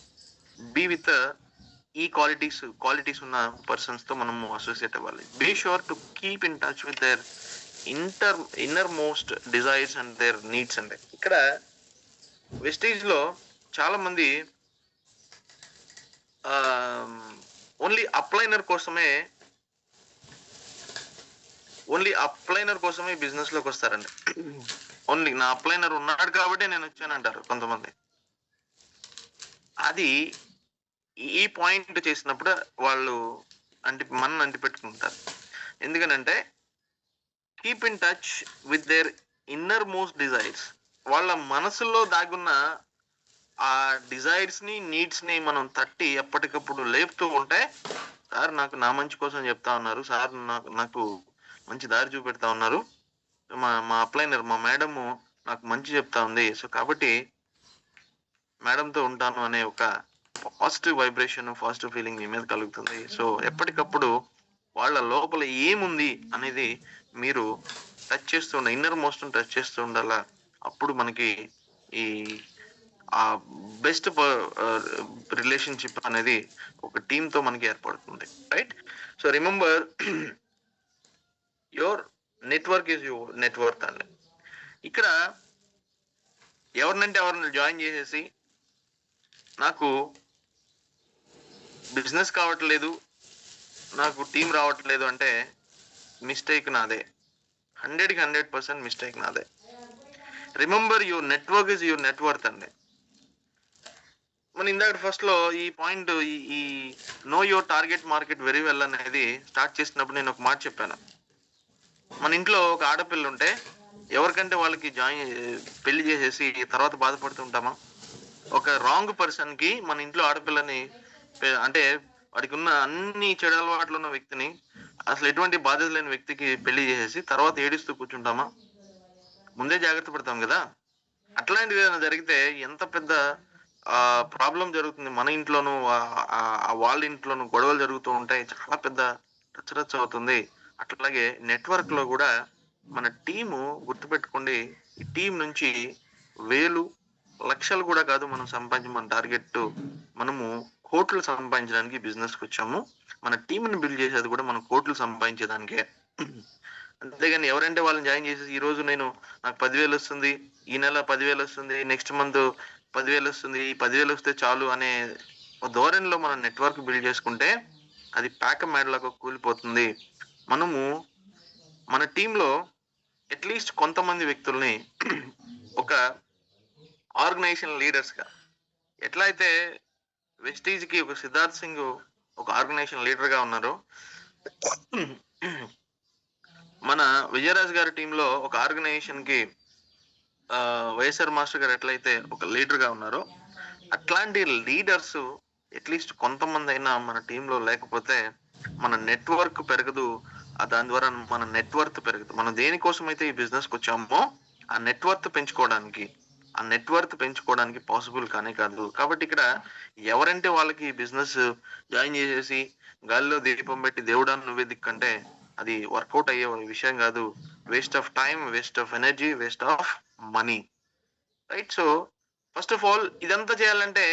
బీ విత్ ఈ క్వాలిటీస్ ఉన్న పర్సన్స్‌తో మనము అసోసియేట్ అవ్వాలి. Be sure to keep in touch with their innermost desires and their needs అండి. ఇక్కడ వెస్టీజ్‌లో చాలా మంది ఆహ్, ఓన్లీ అప్లైనర్ కోసమే బిజినెస్‌లోకొస్తారండి. ఓన్లీ నా అప్లైనర్ ఉన్నాడు కాబట్టే నేనొచ్చానంటారు కొంతమంది. అది ఈ పాయింట్ చేసినప్పుడు వాళ్ళు మనని అంటిపెట్టుకుంటారు. ఎందుకనంటే keep in touch with their innermost desires. వాళ్ళ మనసుల్లో దాగున్న ఆ డిజైర్స్‌ని, నీడ్స్‌ని మనం తట్టి ఎప్పటికప్పుడు లేపుతూ ఉంటే, సార్ నాకు నా మంచి కోసం చెప్తా ఉన్నారు. సార్ నాకు మంచి దారి చూపెడతా ఉన్నారు. మా మా అప్లైనర్ మా మేడము నాకు మంచి చెప్తా ఉంది. సో, కాబట్టి మేడంతో ఉంటాను అనే ఒక పాజిటివ్ వైబ్రేషన్, పాజిటివ్ ఫీలింగ్ మీ మీద కలుగుతుంది. సో, ఎప్పటికప్పుడు వాళ్ళ లోపల ఏముంది అనేది మీరు టచ్ చేస్తూ ఉండాలి, ఇన్నర్ మోస్ట్ టచ్ చేస్తూ ఉండాలా. అప్పుడు మనకి ఈ ఆ బెస్ట్ రిలేషన్షిప్ అనేది ఒక టీమ్ తో మనకి ఏర్పడుతుంది, right? So remember, your network is your network అండి. ఇక్కడ ఎవరినంటే ఎవరిని జాయిన్ చేసేసి నాకు బిజినెస్ కావట్లేదు, నాకు టీం రావట్లేదు అంటే మిస్టేక్ నాదే, 100కి 100% మిస్టేక్ నాదే. Remember, your network is your network అండి. మన ఇందాక ఫస్ట్ లో ఈ పాయింట్, ఈ know your target market very well అనేది స్టార్ట్ చేసినప్పుడు నేను ఒక మాట చెప్పాను. మన ఇంట్లో ఒక ఆడపిల్ల ఉంటే ఎవరికంటే వాళ్ళకి పెళ్లి చేసేసి తర్వాత బాధపడుతుంటామా? ఒక రాంగ్ పర్సన్ కి మన ఇంట్లో ఆడపిల్లని అంటే వాడికి ఉన్న అన్ని చెడు అలవాట్లు ఉన్న వ్యక్తిని, అసలు ఎటువంటి బాధ్యత లేని వ్యక్తికి పెళ్లి చేసేసి తర్వాత ఏడుస్తూ కూర్చుంటామా? ముందే జాగ్రత్త పడతాం కదా. అట్లాంటిది ఏదైనా జరిగితే ఎంత పెద్ద ప్రాబ్లం జరుగుతుంది. మన ఇంట్లోనూ వాళ్ళ ఇంట్లోనూ గొడవలు జరుగుతూ ఉంటాయి, చాలా పెద్ద రచ్చరచ్చ అవుతుంది. అట్లాగే నెట్వర్క్ లో కూడా మన టీము గుర్తుపెట్టుకోండి, ఈ టీం నుంచి వేలు లక్షలు కూడా కాదు మనం మన టార్గెట్, మనము కోట్లు సంపాదించడానికి బిజినెస్ కి వచ్చాము. మన టీంని బిల్డ్ చేసేది కూడా మనం కోట్లు సంపాదించేదానికే. అంతేగాని ఎవరంటే వాళ్ళని జాయిన్ చేసేసి ఈ రోజు నాకు 10,000 వస్తుంది, ఈ నెల 10,000 వస్తుంది, నెక్స్ట్ మంత్ 10,000 వస్తుంది, ఈ 10,000 వస్తే చాలు అనే ధోరణిలో మనం నెట్వర్క్ బిల్డ్ చేసుకుంటే అది ప్యాక మేడలాగా కూలిపోతుంది. మనము మన టీంలో అట్లీస్ట్ కొంతమంది వ్యక్తుల్ని ఒక ఆర్గనైజేషన్ లీడర్స్ గా, ఎట్లా అయితే వెస్టీజ్ కి ఒక సిద్ధార్థ్ సింగ్ ఒక ఆర్గనైజేషన్ లీడర్ గా ఉన్నారు, మన విజయరాజ్ గారి టీంలో ఒక ఆర్గనైజేషన్ కి వైఎస్ఆర్ మాస్టర్ గారు ఎట్లయితే ఒక లీడర్ గా ఉన్నారో, అట్లాంటి లీడర్స్ అట్లీస్ట్ కొంతమంది అయినా మన టీంలో లేకపోతే మన నెట్వర్క్ పెరగదు. దాని ద్వారా మన నెట్వర్క్ పెరగదు. మనం దేనికోసం అయితే ఈ బిజినెస్కి వచ్చామో ఆ నెట్వర్క్ పెంచుకోవడానికి పాసిబుల్ కానే కాదు. కాబట్టి ఇక్కడ ఎవరంటే వాళ్ళకి బిజినెస్ జాయిన్ చేసేసి గాలిలో దీపం పెట్టి దేవుడాన్ని నువ్వే దిక్కంటే అది వర్కౌట్ అయ్యే విషయం కాదు. Waste of time, waste of energy, waste of money, right? So first of all ఇదంతా చేయాలంటే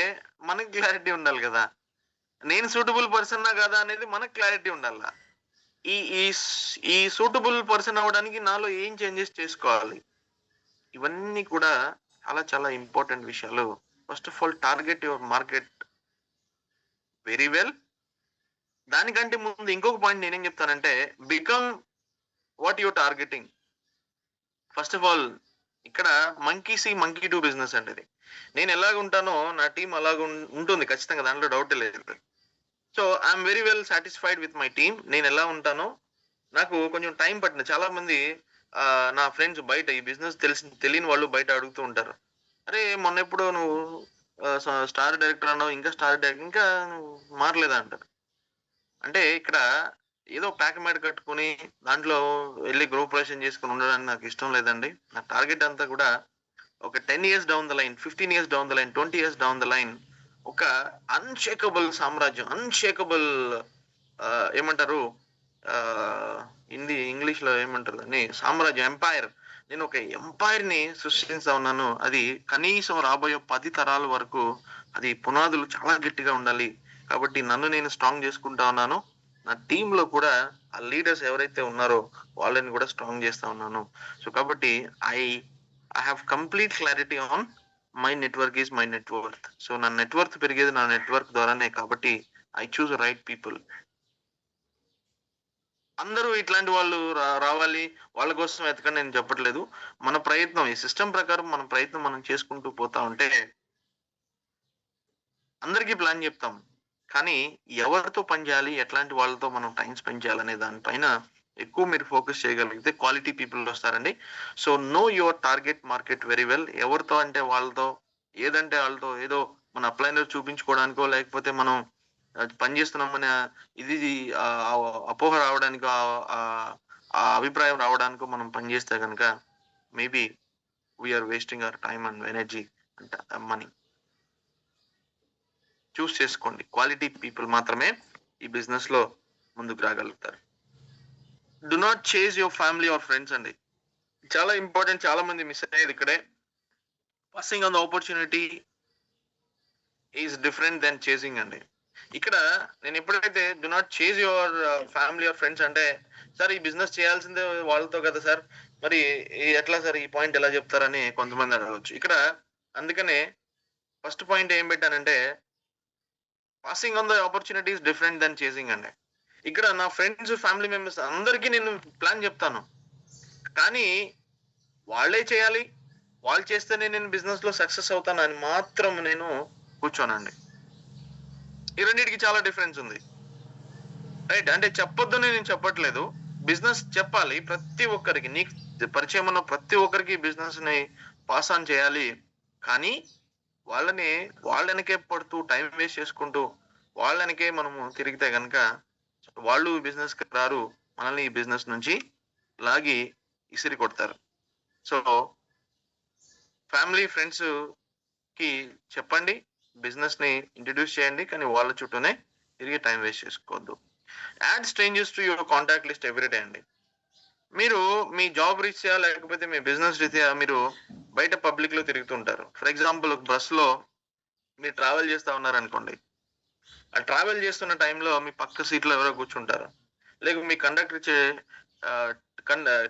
మనకి క్లారిటీ ఉండాలి కదా, నేను సూటబుల్ పర్సన్నా కదా అనేది మనకు క్లారిటీ ఉండాలి. ఈ ఈ సూటబుల్ పర్సన్ అవ్వడానికి నాలో ఏం చేంజెస్ చేసుకోవాలి, ఇవన్నీ కూడా చాలా చాలా ఇంపార్టెంట్ విషయాలు. First of all target your market very well. దానికంటే ముందు ఇంకొక పాయింట్ నేనేం చెప్తానంటే, become what your targeting. First of all ఇక్కడ మంకీ టు బిజినెస్ అంటే నేను ఎలాగ ఉంటానో నా టీం అలాగ ఉంటుంది ఖచ్చితంగా, దాంట్లో డౌట్ లేదు. So I'm very well satisfied with my team. నేను ఎలా ఉంటానో నాకు కొంచెం టైం పట్టింది. చాలా మంది నా ఫ్రెండ్స్ బయట ఈ బిజినెస్ తెలియని వాళ్ళు బయట అడుగుతూ ఉంటారు, అరే మొన్న ఎప్పుడు నువ్వు స్టార్ డైరెక్టర్ అన్నావు, ఇంకా స్టార్ డైరెక్టర్ ఇంకా నువ్వు మారలేదా అంటారు. అంటే ఇక్కడ ఏదో ప్యాక్ మేడ కట్టుకుని దాంట్లో వెళ్ళి గృహప్రవేశం చేసుకుని ఉండడానికి నాకు ఇష్టం లేదండి. నా టార్గెట్ అంతా కూడా ఒక 10 years down the line, 15 years down the line, 20 years down the line ఒక అన్షేకబుల్ సామ్రాజ్యం, అన్షేకబుల్ ఏమంటారు ఇంగ్లీష్ లో ఏమంటారు దాన్ని, సామ్రాజ్యం, ఎంపైర్. నేను ఒక ఎంపైర్ ని సృష్టిస్తా ఉన్నాను. అది కనీసం రాబోయే 10 తరాల వరకు అది పునాదులు చాలా గట్టిగా ఉండాలి. కాబట్టి నన్ను నేను స్ట్రాంగ్ చేసుకుంటా ఉన్నాను. నా టీమ్ లో కూడా ఆ లీడర్స్ ఎవరైతే ఉన్నారో వాళ్ళని కూడా స్ట్రాంగ్ చేస్తా ఉన్నాను. సో కాబట్టి I have complete clarity on my network is my network. So నా నెట్వర్క్ పెరిగేది నా నెట్వర్క్ ద్వారానే. కాబట్టి ఐ చూస్ రైట్ పీపుల్. అందరూ ఇట్లాంటి వాళ్ళు రావాలి, వాళ్ళ కోసం ఎతకండి నేను చెప్పట్లేదు. మన ప్రయత్నం, ఈ సిస్టమ్ ప్రకారం మన ప్రయత్నం మనం చేసుకుంటూ పోతా ఉంటే అందరికీ ప్లాన్ చెప్తాం, కానీ ఎవరితో పని చేయాలి, ఎట్లాంటి వాళ్ళతో మనం టైం స్పెండ్ చేయాలనే దానిపైన ఎక్కువ మీరు ఫోకస్ చేయగలిగితే క్వాలిటీ పీపుల్ వస్తారండి. So know your target market very well. ఎవరితో అంటే వాళ్ళతో, ఏదంటే వాళ్ళతో, ఏదో మన అప్లైనర్ చూపించుకోవడానికో లేకపోతే మనం పని చేస్తున్నామని ఇది అపోహ రావడానికి, ఆ అభిప్రాయం రావడానికో మనం పని చేస్తే కనుక maybe we're wasting our time and energy and money. Choose చేసుకోండి, క్వాలిటీ పీపుల్ మాత్రమే ఈ బిజినెస్ లో ముందుకు రాగలుగుతారు. Do not chase your family or friends అండి. చాలా ఇంపార్టెంట్, చాలా మంది మిస్ అయ్యేది ఇక్కడే. Passing on the opportunity is different then chasing అండి. ఇక్కడ నేను ఎప్పుడైతే do not chase your family or friends అంటే, సార్ ఈ బిజినెస్ చేయాల్సిందే వాళ్ళతో కదా సార్, మరి ఎట్లా సార్ ఈ పాయింట్ ఎలా చెప్తారని కొంతమంది అడగవచ్చు. ఇక్కడ అందుకనే ఫస్ట్ పాయింట్ ఏం పెట్టానంటే, passing on the opportunities different then chasing అండి. ఇక్కడ నా ఫ్రెండ్స్, ఫ్యామిలీ మెంబర్స్ అందరికీ నేను ప్లాన్ చెప్తాను, కానీ వాళ్ళే చేయాలి, వాళ్ళు చేస్తేనే నేను బిజినెస్ లో సక్సెస్ అవుతాను అని మాత్రం నేను కూర్చోనండి. ఈ రెండింటికి చాలా డిఫరెన్స్ ఉంది, రైట్? అంటే చెప్పొద్దని నేను చెప్పట్లేదు, బిజినెస్ చెప్పాలి ప్రతి ఒక్కరికి, నీకు పరిచయం ఉన్న ప్రతి ఒక్కరికి బిజినెస్ ని పాస్ ఆన్ చేయాలి. కానీ వాళ్ళనికే పడుతూ టైం వేస్ట్ చేసుకుంటూ వాళ్ళనికే మనము తిరిగితే గనక వాళ్ళు బిజినెస్ కి రారు, మనల్ని ఈ బిజినెస్ నుంచి లాగి ఇసిరి కొడతారు. సో ఫ్యామిలీ, ఫ్రెండ్స్ కి చెప్పండి, బిజినెస్ ని ఇంట్రడ్యూస్ చేయండి, కానీ వాళ్ళ చుట్టూనే తిరిగి టైం వేస్ట్ చేసుకోవద్దు. Add strangers to your contact list everyday అండి. మీరు మీ జాబ్ రీత్యా లేకపోతే మీ బిజినెస్ రీత్యా మీరు బయట పబ్లిక్ లో తిరుగుతుంటారు. ఫర్ ఎగ్జాంపుల్ ఒక బస్ లో మీరు ట్రావెల్ చేస్తా ఉన్నారనుకోండి, ఆ ట్రావెల్ చేస్తున్న టైంలో మీ పక్క సీట్ లో ఎవరో కూర్చుంటారు, లేక మీ కండక్టర్ ఇచ్చే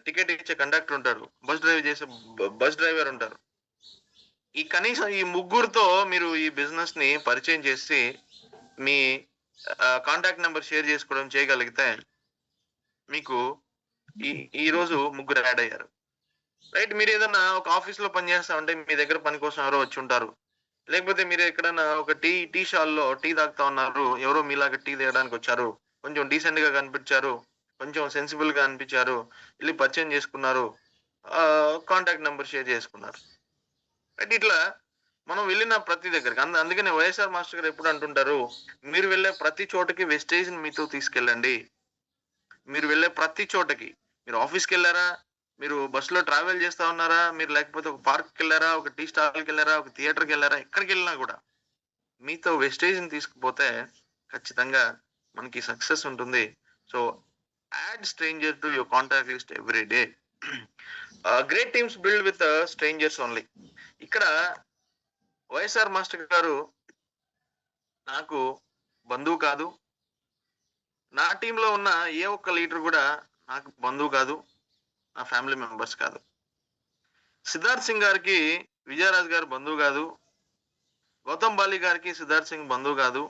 టికెట్ ఇచ్చే కండక్టర్ ఉంటారు, బస్ డ్రైవర్ ఉంటారు. ఈ కనీసం ఈ ముగ్గురుతో మీరు ఈ బిజినెస్ ని పరిచయం చేసి మీ కాంటాక్ట్ నెంబర్ షేర్ చేసుకోవడం చేయగలిగితే మీకు ఈ రోజు ముగ్గురు యాడ్ అయ్యారు, రైట్? మీరు ఏదన్నా ఒక ఆఫీస్ లో పని చేస్తా ఉంటే మీ దగ్గర పని కోసం ఎవరో వచ్చి ఉంటారు, లేకపోతే మీరు ఎక్కడన్నా ఒక టీ షాల్లో టీ తాగుతా ఉన్నారు, ఎవరో మీలాగా టీ తేయడానికి వచ్చారు, కొంచెం డీసెంట్ గా కనిపించారు, కొంచెం సెన్సిబుల్ గా అనిపించారు, వెళ్ళి పరిచయం చేసుకున్నారు, కాంటాక్ట్ నెంబర్ షేర్ చేసుకున్నారు, రైట్? ఇట్లా మనం వెళ్ళిన ప్రతి దగ్గరికి అందుకనే వైఎస్ఆర్ మాస్టర్ గారు ఎప్పుడు అంటుంటారు, మీరు వెళ్ళే ప్రతి చోటకి వెస్టేజ్ మీతో తీసుకెళ్ళండి. మీరు వెళ్ళే ప్రతి చోటకి, మీరు ఆఫీస్కి వెళ్ళారా, మీరు బస్సులో ట్రావెల్ చేస్తా ఉన్నారా, మీరు లేకపోతే ఒక పార్క్కి వెళ్ళారా, ఒక టీ స్టాల్కి వెళ్ళారా, ఒక థియేటర్కి వెళ్ళారా, ఎక్కడికి వెళ్ళినా కూడా మీతో వెస్టేజ్ని తీసుకుపోతే ఖచ్చితంగా మనకి సక్సెస్ ఉంటుంది. So add stranger to your contact list every day. Great teams build with strangers only. ఇక్కడ వైఎస్ఆర్ మాస్టర్ గారు నాకు బంధువు కాదు, నా టీంలో ఉన్న ఏ ఒక్క లీడర్ కూడా నాకు బంధువు కాదు, నా ఫ్యామిలీ మెంబర్స్ కాదు. సిద్ధార్థ్ సింగ్ గారికి విజయరాజ్ గారు బంధువు కాదు, గౌతమ్ బాలి గారికి సిద్ధార్థ్ సింగ్ బంధువు కాదు,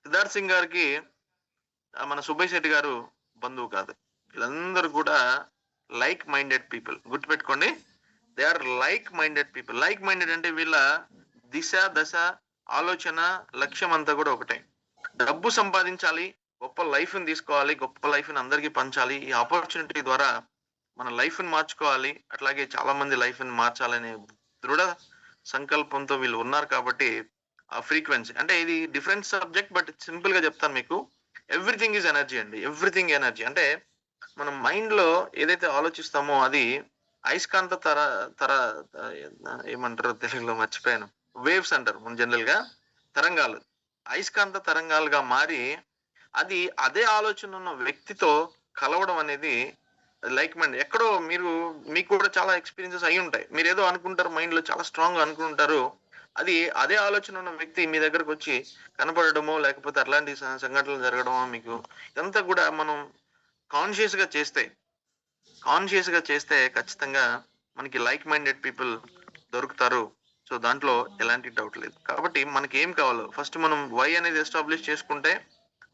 సిద్ధార్థ్ సింగ్ గారికి మన సుబ్బయ్య శెట్టి గారు బంధువు కాదు. వీళ్ళందరూ కూడా లైక్ మైండెడ్ పీపుల్. గుర్తుపెట్టుకోండి, they are like minded people. Like minded అంటే వీళ్ళ దిశ, దశ, ఆలోచన, లక్ష్యం అంతా కూడా ఒకటే. డబ్బు సంపాదించాలి, గొప్ప లైఫ్ ని తీసుకోవాలి, గొప్ప లైఫ్ ని అందరికీ పంచాలి, ఈ ఆపర్చునిటీ ద్వారా మన లైఫ్ ని మార్చుకోవాలి, అట్లాగే చాలా మంది లైఫ్ ని మార్చాలనే దృఢ సంకల్పంతో వీళ్ళు ఉన్నారు. కాబట్టి ఆ ఫ్రీక్వెన్సీ అంటే ఇది డిఫరెంట్ సబ్జెక్ట్, బట్ సింపుల్ గా చెప్తాను మీకు. ఎవ్రీథింగ్ ఈజ్ ఎనర్జీ అండి. Everything energy. అంటే మనం మైండ్ లో ఏదైతే ఆలోచిస్తామో అది అయస్కాంత ఏమంటారు తెలుగులో మర్చిపోయాను, వేవ్స్ అంటారు మన జనరల్ గా, తరంగాలు, అయస్కాంత తరంగాలుగా మారి అది అదే ఆలోచన ఉన్న వ్యక్తితో కలవడం అనేది లైక్ మైండ్. ఎక్కడో మీకు కూడా చాలా ఎక్స్పీరియన్సెస్ అయి ఉంటాయి, మీరు ఏదో అనుకుంటారు, మైండ్ లో చాలా స్ట్రాంగ్ గా అనుకుంటారు, అది అదే ఆలోచన ఉన్న వ్యక్తి మీ దగ్గరకు వచ్చి కనపడడమో లేకపోతే అట్లాంటి సంఘటనలు జరగడమో, మీకు ఇదంతా కూడా మనం కాన్షియస్ గా చేస్తే ఖచ్చితంగా మనకి లైక్ మైండెడ్ పీపుల్ దొరుకుతారు. సో దాంట్లో ఎలాంటి డౌట్ లేదు. కాబట్టి మనకి ఏం కావాలో ఫస్ట్ మనం వై అనేది ఎస్టాబ్లిష్ చేసుకుంటే,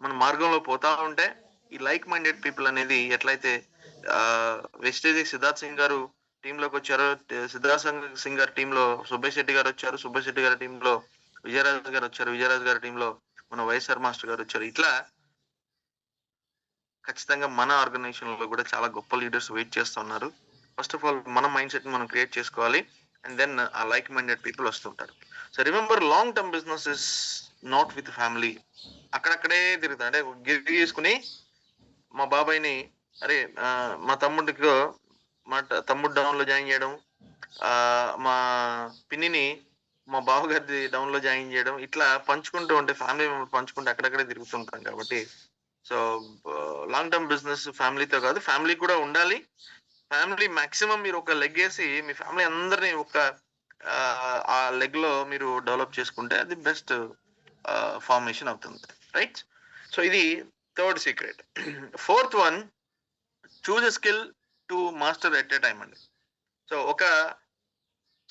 మన మార్గంలో పోతా ఉంటే ఈ లైక్ మైండెడ్ పీపుల్ అనేది ఎట్లయితే వెస్టేజ్ సిద్ధార్థ్ సింగ్ గారు టీంలోకి వచ్చారు, సిద్ధార్థ్ సింగ్ గారి టీంలో సుబ్బయ్య శెట్టి గారు వచ్చారు, సుబ్బయ్య శెట్టి గారి టీంలో విజయరాజ్ గారు వచ్చారు, విజయరాజ్ గారి టీంలో మన వైఎస్ఆర్ మాస్టర్ గారు వచ్చారు. ఇట్లా ఖచ్చితంగా మన ఆర్గనైజేషన్ లో కూడా చాలా గొప్ప లీడర్స్ వెయిట్ చేస్తున్నారు. ఫస్ట్ ఆఫ్ ఆల్ మన మైండ్ సెట్ మనం క్రియేట్ చేసుకోవాలి, అండ్ దెన్ ఆ లైక్ మైండెడ్ పీపుల్ వస్తుంటారు. So remember, long term business is not with family. అక్కడక్కడే తిరుగుతా అంటే గిరి చేసుకుని మా బాబాయ్ని, అరే మా తమ్ముడు డౌన్ లో జాయిన్ చేయడం, మా పిన్నిని మా బావగారి డౌన్ లో జాయిన్ చేయడం, ఇట్లా పంచుకుంటూ ఉంటే ఫ్యామిలీ మెంబర్ పంచుకుంటూ అక్కడక్కడే తిరుగుతుంటాం. కాబట్టి సో లాంగ్ టర్మ్ బిజినెస్ ఫ్యామిలీతో కాదు, ఫ్యామిలీ కూడా ఉండాలి. ఫ్యామిలీ మాక్సిమం మీరు ఒక లెగ్ వేసి మీ ఫ్యామిలీ అందరినీ ఒక ఆ లెగ్ లో మీరు డెవలప్ చేసుకుంటే అది బెస్ట్ ఫార్మేషన్ అవుతుంది, రైట్? సో ఇది third secret. Fourth one, choose a skill to master at a time అండి. సో ఒక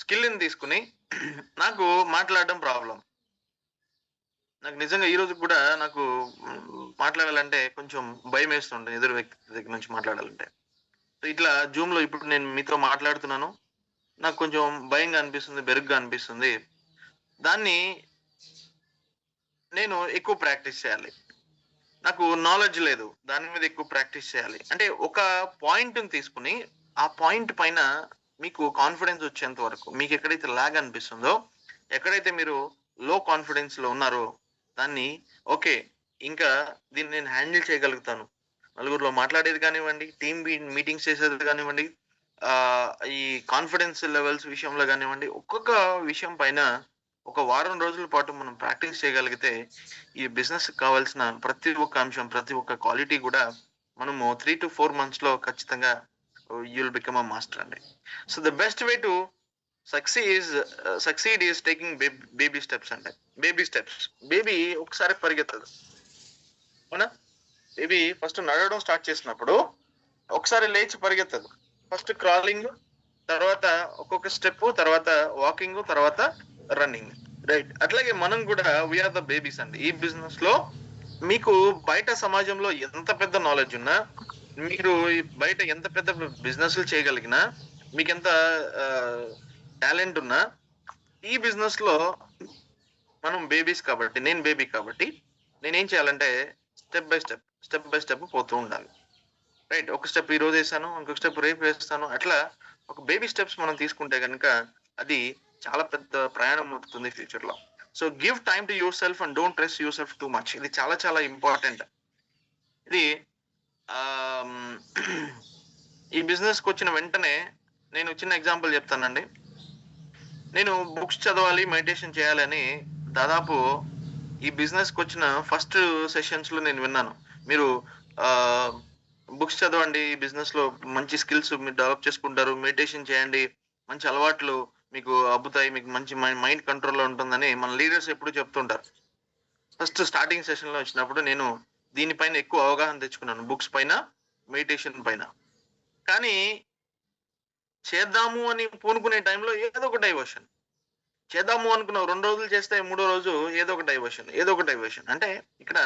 స్కిల్ని తీసుకుని నాకు మాట్లాడడం ప్రాబ్లం, నాకు నిజంగా ఈ రోజు కూడా నాకు మాట్లాడాలంటే కొంచెం భయం వేస్తుండే, ఎదురు వ్యక్తి దగ్గర నుంచి మాట్లాడాలంటే. సో ఇట్లా జూమ్ లో ఇప్పుడు నేను మీతో మాట్లాడుతున్నాను, నాకు కొంచెం భయంగా అనిపిస్తుంది, బెరుగ్గా అనిపిస్తుంది. దాన్ని నేను ఎక్కువ ప్రాక్టీస్ చేయాలి. నాకు నాలెడ్జ్ లేదు, దాని మీద ఎక్కువ ప్రాక్టీస్ చేయాలి. అంటే ఒక పాయింట్ని తీసుకుని ఆ పాయింట్ పైన మీకు కాన్ఫిడెన్స్ వచ్చేంత వరకు, మీకు ఎక్కడైతే లాగ్ అనిపిస్తుందో, ఎక్కడైతే మీరు లో కాన్ఫిడెన్స్ లో ఉన్నారో దాన్ని ఓకే, ఇంకా దీన్ని నేను హ్యాండిల్ చేయగలుగుతాను. నలుగురిలో మాట్లాడేది కానివ్వండి, టీమ్ మీటింగ్స్ చేసేది కానివ్వండి, ఆ ఈ కాన్ఫిడెన్స్ లెవెల్స్ విషయంలో కానివ్వండి, ఒక్కొక్క విషయం పైన ఒక వారం రోజుల పాటు మనం ప్రాక్టీస్ చేయగలిగితే ఈ బిజినెస్ కావాల్సిన ప్రతి ఒక్క అంశం, ప్రతి ఒక్క క్వాలిటీ కూడా మనము 3 to 4 months లో ఖచ్చితంగా యుల్ బికమ్ అ మాస్టర్ అండి. So the best way to succeed is taking baby steps అంటే. బేబీ స్టెప్స్, బేబీ ఒకసారి పరిగెత్తదు, అవునా? బేబీ ఫస్ట్ నడవడం స్టార్ట్ చేసినప్పుడు ఒకసారి లేచి పరిగెత్తదు. ఫస్ట్ క్రాలింగ్, తర్వాత ఒక్కొక్క స్టెప్, తర్వాత వాకింగ్, తర్వాత రన్నింగ్, రైట్? అట్లాగే మనం కూడా వీఆర్ ద బేబీస్ అండి ఈ బిజినెస్ లో. మీకు బయట సమాజంలో ఎంత పెద్ద నాలెడ్జ్ ఉన్నా, మీరు బయట ఎంత పెద్ద బిజినెస్లు చేయగలిగినా, మీకు ఎంత టాలెంట్ ఉన్నా, ఈ బిజినెస్ లో మనం బేబీస్ కాబట్టి, నేను బేబీ కాబట్టి నేనేం చేయాలంటే స్టెప్ బై స్టెప్ పోతూ ఉండాలి, రైట్? ఒక స్టెప్ ఈ రోజు వేసాను, ఇంకొక స్టెప్ రేపు వేస్తాను, అట్లా ఒక బేబీ స్టెప్స్ మనం తీసుకుంటే కనుక అది చాలా పెద్ద ప్రయాణం అవుతుంది ఫ్యూచర్ లో. So give time to your self and don't stress your self too much. ఇది చాలా చాలా ఇంపార్టెంట్. ఇది ఆమ్, ఈ బిజినెస్ కి వచ్చిన వెంటనే నేను చిన్న ఎగ్జాంపుల్ చెప్తానండి. నేను బుక్స్ చదవాలి, మెడిటేషన్ చేయాలని దాదాపు ఈ బిజినెస్ కి వచ్చిన ఫస్ట్ సెషన్స్ లో నేను విన్నాను. మీరు బుక్స్ చదవండి, ఈ బిజినెస్ లో మంచి స్కిల్స్ మీరు డెవలప్ చేసుకుంటారు, మెడిటేషన్ చేయండి, మంచి అలవాట్లు మీకు అబ్బుతాయి, మీకు మంచి మైండ్ కంట్రోల్లో ఉంటుందని మన లీడర్స్ ఎప్పుడు చెప్తుంటారు. ఫస్ట్ స్టార్టింగ్ సెషన్ లో వచ్చినప్పుడు నేను దీనిపైన ఎక్కువ అవగాహన తెచ్చుకున్నాను, బుక్స్ పైన, మెడిటేషన్ పైన. కానీ చేద్దాము అని పూనుకునే టైంలో ఏదో ఒక డైవర్షన్. చేద్దాము అనుకున్నావు, 2 రోజులు చేస్తే మూడో రోజు ఏదో ఒక డైవర్షన్. అంటే ఇక్కడ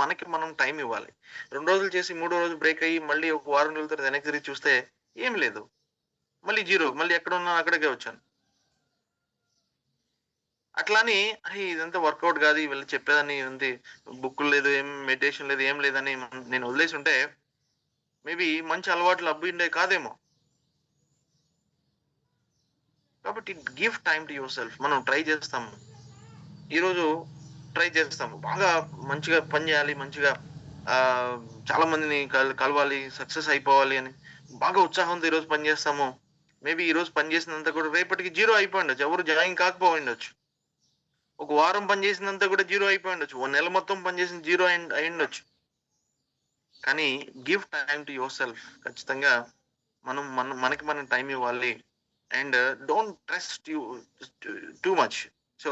మనకి మనం టైం ఇవ్వాలి. 2 రోజులు చేసి మూడో రోజు బ్రేక్ అయ్యి మళ్ళీ ఒక వారం రోజుల తర్వాత వెనక్కి తిరిగి చూస్తే ఏం లేదు, మళ్ళీ జీరో, మళ్ళీ ఎక్కడ ఉన్నా అక్కడికే వచ్చాను. అట్లాని అరే ఇదంతా వర్కౌట్ కాదు, వీళ్ళు చెప్పేదని ఉంది, బుక్ లేదు, ఏం మెడిటేషన్ లేదు, ఏం లేదని నేను వదిలేసి ఉంటే మేబీ మంచి అలవాట్లు అబ్బిండే కాదేమో. కాబట్టి give time to your self. మనం ట్రై చేస్తాము, ఈరోజు ట్రై చేస్తాము, బాగా మంచిగా పని చేయాలి, మంచిగా ఆ చాలా మందిని కలవాలి, సక్సెస్ అయిపోవాలి అని బాగా ఉత్సాహంతో ఈరోజు పని చేస్తాము. మేబీ ఈ రోజు పని చేసినంత కూడా రేపటికి జీరో అయిపోయి ఉండొచ్చు, ఎవరు జాయిన్ కాకపోయి ఉండొచ్చు. ఒక వారం పని చేసినంత కూడా జీరో అయిపోయి ఉండొచ్చు, 1 నెల మొత్తం పని చేసిన జీరో అయి ఉండొచ్చు. కానీ give time to your self. ఖచ్చితంగా మనకి మనం టైం ఇవ్వాలి. And don't trust you too much. So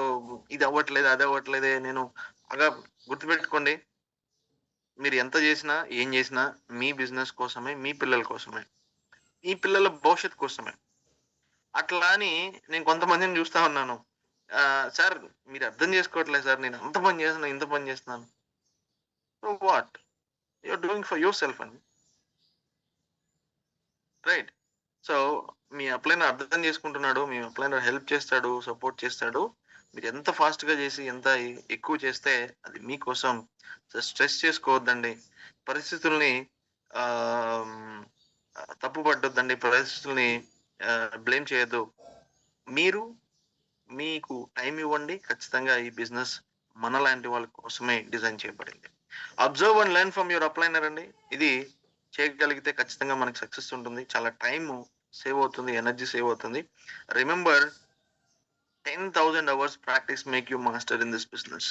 ఇది అవ్వట్లేదు, అది అవ్వట్లేదే, నేను బాగా గుర్తుపెట్టుకోండి, మీరు ఎంత చేసినా ఏం చేసినా మీ బిజినెస్ కోసమే, మీ పిల్లల కోసమే, ఈ పిల్లల భవిష్యత్ కోసమే. అట్లా అని నేను కొంతమందిని చూస్తా ఉన్నాను, సార్ మీరు అర్థం చేసుకోవట్లేదు సార్, నేను అంత పని చేస్తున్నా, ఇంత పని చేస్తున్నాను. So what you're doing for yourself అండి, రైట్? సో మీ అప్లైనర్ అర్థం చేసుకుంటున్నాడు, మీ అప్లైనర్ హెల్ప్ చేస్తాడు, సపోర్ట్ చేస్తాడు. మీరు ఎంత ఫాస్ట్ గా చేసి ఎంత ఎక్కువ చేస్తే అది మీకోసం. స్ట్రెస్ చేసుకోవద్దండి, పరిస్థితుల్ని ఆ తప్పు పట్టొద్దండి, పరిస్థితుల్ని బ్లేమ్ చేయొద్దు. మీరు మీకు టైం ఇవ్వండి. ఖచ్చితంగా ఈ బిజినెస్ మనలాంటి వాళ్ళ కోసమే డిజైన్ చేయబడింది. Observe and learn from your upliner అండి. ఇది చేయగలిగితే ఖచ్చితంగా మనకి సక్సెస్ ఉంటుంది, చాలా టైం సేవ్ అవుతుంది, ఎనర్జీ సేవ్ అవుతుంది. Remember, 10,000 hours practice make you master in this business.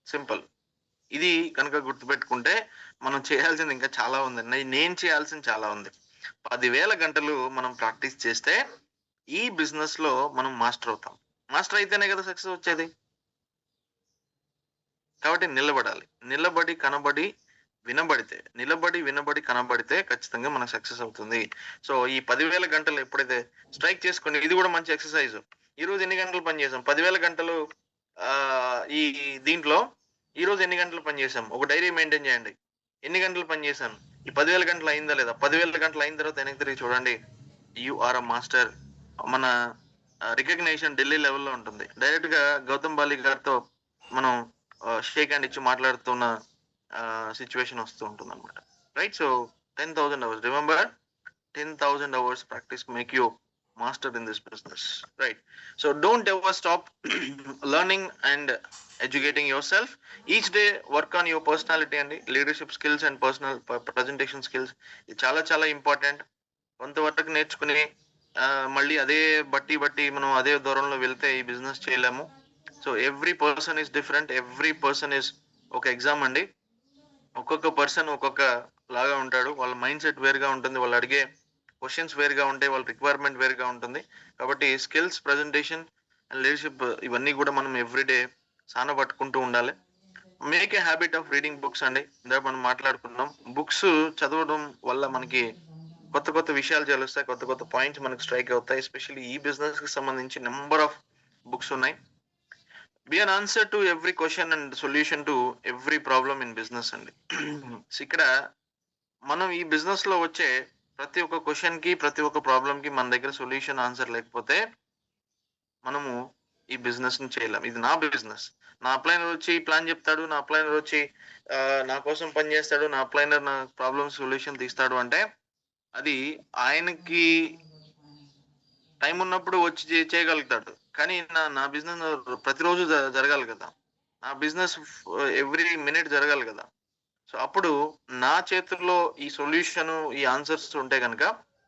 Simple. ఇది కనుక గుర్తుపెట్టుకుంటే మనం చేయాల్సింది ఇంకా చాలా ఉంది. నేను చేయాల్సింది చాలా ఉంది. 10,000 గంటలు మనం ప్రాక్టీస్ చేస్తే ఈ బిజినెస్ లో మనం మాస్టర్ అవుతాం. మాస్టర్ అయితేనే కదా సక్సెస్ వచ్చేది. కాబట్టి నిలబడాలి. నిలబడి, కనబడి, వినబడి, కనబడితే ఖచ్చితంగా మనకు సక్సెస్ అవుతుంది. సో, ఈ 10,000 గంటలు ఎప్పుడైతే స్ట్రైక్ చేసుకోండి. ఇది కూడా మంచి ఎక్సర్‌సైజ్. ఈరోజు ఎన్ని గంటలు పని చేసాం? 10,000 గంటలు ఈ దీంట్లో ఈరోజు ఎన్ని గంటలు పని చేసాం? ఒక డైరీ మెయింటైన్ చేయండి. ఎన్ని గంటలు పని చేశాను? ఈ 10,000 గంటలు అయిందా లేదా? 10,000 గంటలు అయిన తర్వాత వెనక్కి తిరిగి చూడండి. You are a master. మన రికగ్నిషన్ ఢిల్లీ లెవెల్‌లో ఉంటుంది. డైరెక్ట్‌గా గౌతమ్ బాలి గారితో మనం షేక్ హ్యాండ్ ఇచ్చి మాట్లాడుతున్న సిట్యుయేషన్ వస్తూ ఉంటుందన్నమాట. Right? So 10,000 hours. Remember 10,000 hours practice make you master in this business. Right? So don't ever stop learning and educating yourself. Each day work on your personality and leadership skills and personal presentation skills. ఇది చాలా చాలా ఇంపార్టెంట్. కొంతవరకు నేర్చుకుని మళ్ళీ అదే బట్టి మనం అదే దూరంలో వెళ్తే ఈ బిజినెస్ చేయలేము. So every person is different. Every person is ఒక ఎగ్జామ్ అండి. ఒక్కొక్క పర్సన్ ఒక్కొక్క లాగా ఉంటాడు. వాళ్ళ మైండ్ సెట్ వేరుగా ఉంటుంది. వాళ్ళు అడిగే క్వశ్చన్స్ వేరుగా ఉంటాయి. వాళ్ళ రిక్వైర్మెంట్ వేరుగా ఉంటుంది. కాబట్టి స్కిల్స్, ప్రెజెంటేషన్ అండ్ లీడర్షిప్ ఇవన్నీ కూడా మనం ఎవ్రీడే సానబట్టుకుంటూ ఉండాలి. Make a habit of reading books అండి. ఇందాక మనం మాట్లాడుకున్నాం. బుక్స్ చదవడం వల్ల మనకి కొత్త కొత్త విషయాలు తెలుస్తాయి. కొత్త కొత్త పాయింట్స్ మనకు స్ట్రైక్ అవుతాయి. ఎస్పెషల్లీ ఈ బిజినెస్ కి సంబంధించి నెంబర్ ఆఫ్ బుక్స్ ఉన్నాయి. Be an answer to every question and solution to every problem in business అండి. ఇక్కడ మనం ఈ బిజినెస్ లో వచ్చే ప్రతి ఒక్క క్వశ్చన్ కి, ప్రతి ఒక్క ప్రాబ్లమ్ కి మన దగ్గర సొల్యూషన్, ఆన్సర్ లేకపోతే మనము ఈ బిజినెస్ ని చేయలేం. ఇది నా బిజినెస్. నా అప్లైనర్ వచ్చి ప్లాన్ చెప్తాడు. నా అప్లైనర్ వచ్చి నా కోసం పని చేస్తాడు. నా అప్లైనర్ నా ప్రాబ్లమ్ సొల్యూషన్ తీస్తాడు అంటే అది ఆయనకి టైం ఉన్నప్పుడు వచ్చి చేయగలుగుతాడు. కానీ నా బిజినెస్ ప్రతిరోజు జరగాలి కదా. నా బిజినెస్ ఎవ్రీ మినిట్ జరగాలి కదా. సో అప్పుడు నా చేతుల్లో ఈ సొల్యూషన్, ఈ ఆన్సర్స్ ఉంటే కనుక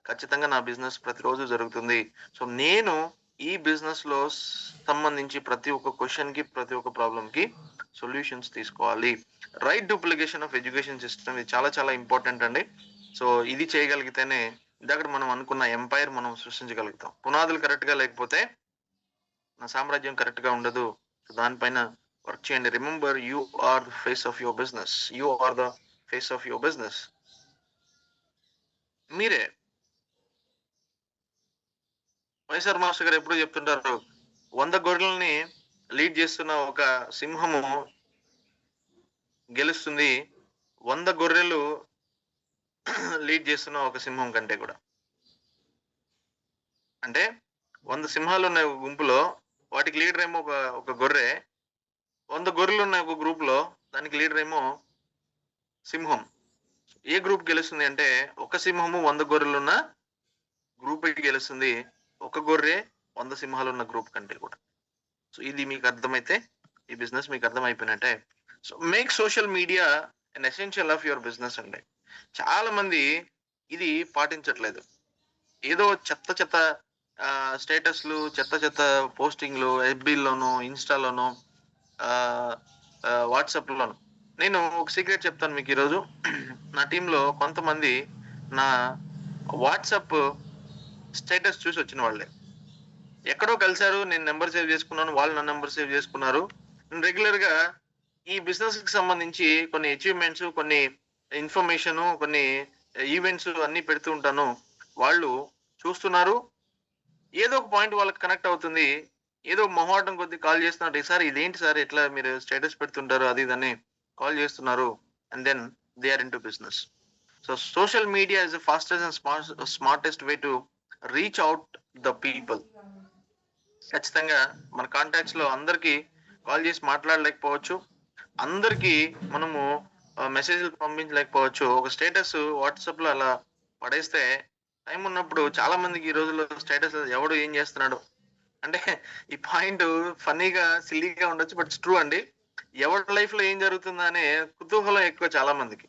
ఖచ్చితంగా నా బిజినెస్ ప్రతిరోజు జరుగుతుంది. సో నేను ఈ బిజినెస్ లో సంబంధించి ప్రతి ఒక్క క్వశ్చన్ కి, ప్రతి ఒక్క ప్రాబ్లమ్ కి సొల్యూషన్స్ తీసుకోవాలి. Right duplication of education system ఇది చాలా చాలా ఇంపార్టెంట్ అండి. సో ఇది చేయగలిగితేనే ఇందాక మనం అనుకున్న ఎంపైర్ మనం సృష్టించగలుగుతాం. పునాదులు కరెక్ట్ గా లేకపోతే నా సామ్రాజ్యం కరెక్ట్ గా ఉండదు. సో దానిపైన వర్క్ చేయండి. Remember you are the face of your business. You are the face of your business. మీరే. వైఎస్ఆర్ మాస్టర్ గారు ఎప్పుడు చెప్తుంటారు, 100 గొర్రెల్ని లీడ్ చేస్తున్న ఒక సింహము గెలుస్తుంది 100 గొర్రెలు లీడ్ చేస్తున్న ఒక సింహం కంటే కూడా. అంటే 100 సింహాలు ఉన్న గుంపులో వాటికి లీడర్ ఏమో ఒక గొర్రె, 100 గొర్రెలు ఉన్న ఒక గ్రూప్ లో దానికి లీడర్ ఏమో సింహం. ఏ గ్రూప్ గెలుస్తుంది అంటే ఒక సింహము 100 గొర్రెలు ఉన్న గ్రూప్ గెలుస్తుంది. ఒక గొర్రె 100 సింహాలు ఉన్న గ్రూప్ కంటే కూడా. సో ఇది మీకు అర్థమైతే ఈ బిజినెస్ మీకు అర్థం అయిపోయినట్టే. So make social media an essential of your business అండి. చాలా మంది ఇది పాటించట్లేదు. ఏదో చెత్త చెత్త స్టేటస్లు, చెత్త చెత్త పోస్టింగ్లు ఎఫ్బీలోను, ఇన్స్టాలోను, వాట్సాప్లోను. నేను ఒక సీక్రెట్ చెప్తాను మీకు ఈరోజు. నా టీంలో కొంతమంది నా వాట్సాప్ స్టేటస్ చూసి వచ్చిన వాళ్ళే. ఎక్కడో కలిశారు, నేను నెంబర్ సేవ్ చేసుకున్నాను, వాళ్ళు నా నెంబర్ సేవ్ చేసుకున్నారు. నేను రెగ్యులర్ గా ఈ బిజినెస్ కి సంబంధించి కొన్ని అచీవ్మెంట్స్, కొన్ని ఇన్ఫర్మేషన్, కొన్ని ఈవెంట్స్ అన్ని పెడుతూ ఉంటాను. వాళ్ళు చూస్తున్నారు. ఏదో ఒక పాయింట్ వాళ్ళకి కనెక్ట్ అవుతుంది. ఏదో మొహమాటం కొద్ది కాల్ చేస్తున్నారు. సార్ ఇదేంటి సార్ ఇట్లా మీరు స్టేటస్ పెడుతుంటారు, అది ఇదని కాల్ చేస్తున్నారు. And then they are into business. So social media is the fastest and smartest way to reach out the people. ఖచ్చితంగా మన కాంటాక్ట్స్ లో అందరికి కాల్ చేసి మాట్లాడలేకపోవచ్చు, అందరికి మనము మెసేజ్లు పంపించలేకపోవచ్చు. ఒక స్టేటస్ వాట్సాప్ లో అలా పడేస్తే టైం ఉన్నప్పుడు చాలా మందికి ఈ రోజుల్లో స్టేటస్ ఎవడు ఏం చేస్తున్నాడు అంటే ఈ పాయింట్ ఫన్నీగా, సిల్లీగా ఉండొచ్చు, బట్ ట్రూ అండి. ఎవరి లైఫ్ లో ఏం జరుగుతుందా అనే కుతూహలం ఎక్కువ చాలా మందికి.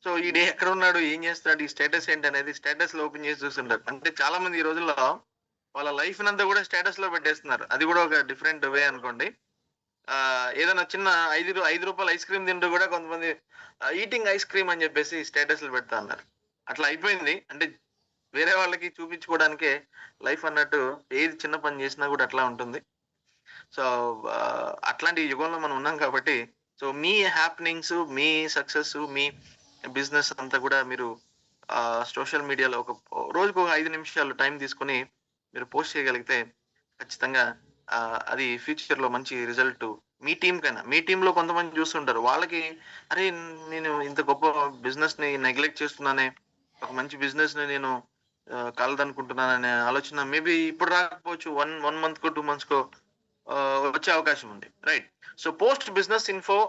సో ఈ డే ఎక్కడ ఉన్నాడు, ఏం చేస్తున్నాడు, ఈ స్టేటస్ ఏంటి అనేది స్టేటస్ లో ఓపెన్ చేసి చూస్తుంటారు. అంటే చాలా మంది ఈ రోజుల్లో వాళ్ళ లైఫ్ నంతా కూడా స్టేటస్ లో పెట్టేస్తున్నారు. అది కూడా ఒక డిఫరెంట్ వే అనుకోండి. ఏదైనా చిన్న ₹5 ఐస్ క్రీమ్ తింటూ కూడా కొంతమంది ఈటింగ్ ఐస్ క్రీమ్ అని చెప్పేసి స్టేటస్లు పెడతా అన్నారు. అట్లా అయిపోయింది. అంటే వేరే వాళ్ళకి చూపించుకోవడానికే లైఫ్ అన్నట్టు ఏది చిన్న పని చేసినా కూడా అట్లా ఉంటుంది. సో అట్లాంటి యుగంలో మనం ఉన్నాం కాబట్టి, సో మీ హ్యాపెనింగ్స్, మీ సక్సెస్, మీ బిజినెస్ అంతా కూడా మీరు సోషల్ మీడియాలో రోజుకు ఒక 5 నిమిషాలు టైం తీసుకొని మీరు పోస్ట్ చేయగలిగితే ఖచ్చితంగా అది ఫ్యూచర్‌లో మంచి రిజల్ట్ మీ టీమ్‌లో కొంతమంది చూస్తుంటారు. వాళ్ళకి అరే! నేను ఇంత గొప్ప బిజినెస్‌ని నెగ్లెక్ట్ చేస్తున్నానే. ఒక మంచి బిజినెస్‌ని నేను కలదనుకుంటున్నాననే ఆలోచన మేబీ ఇప్పుడు రాకపోవచ్చు. 1 మంత్‌కో, 2 మంత్స్‌కో వచ్చే అవకాశం ఉంది. Right. So post business info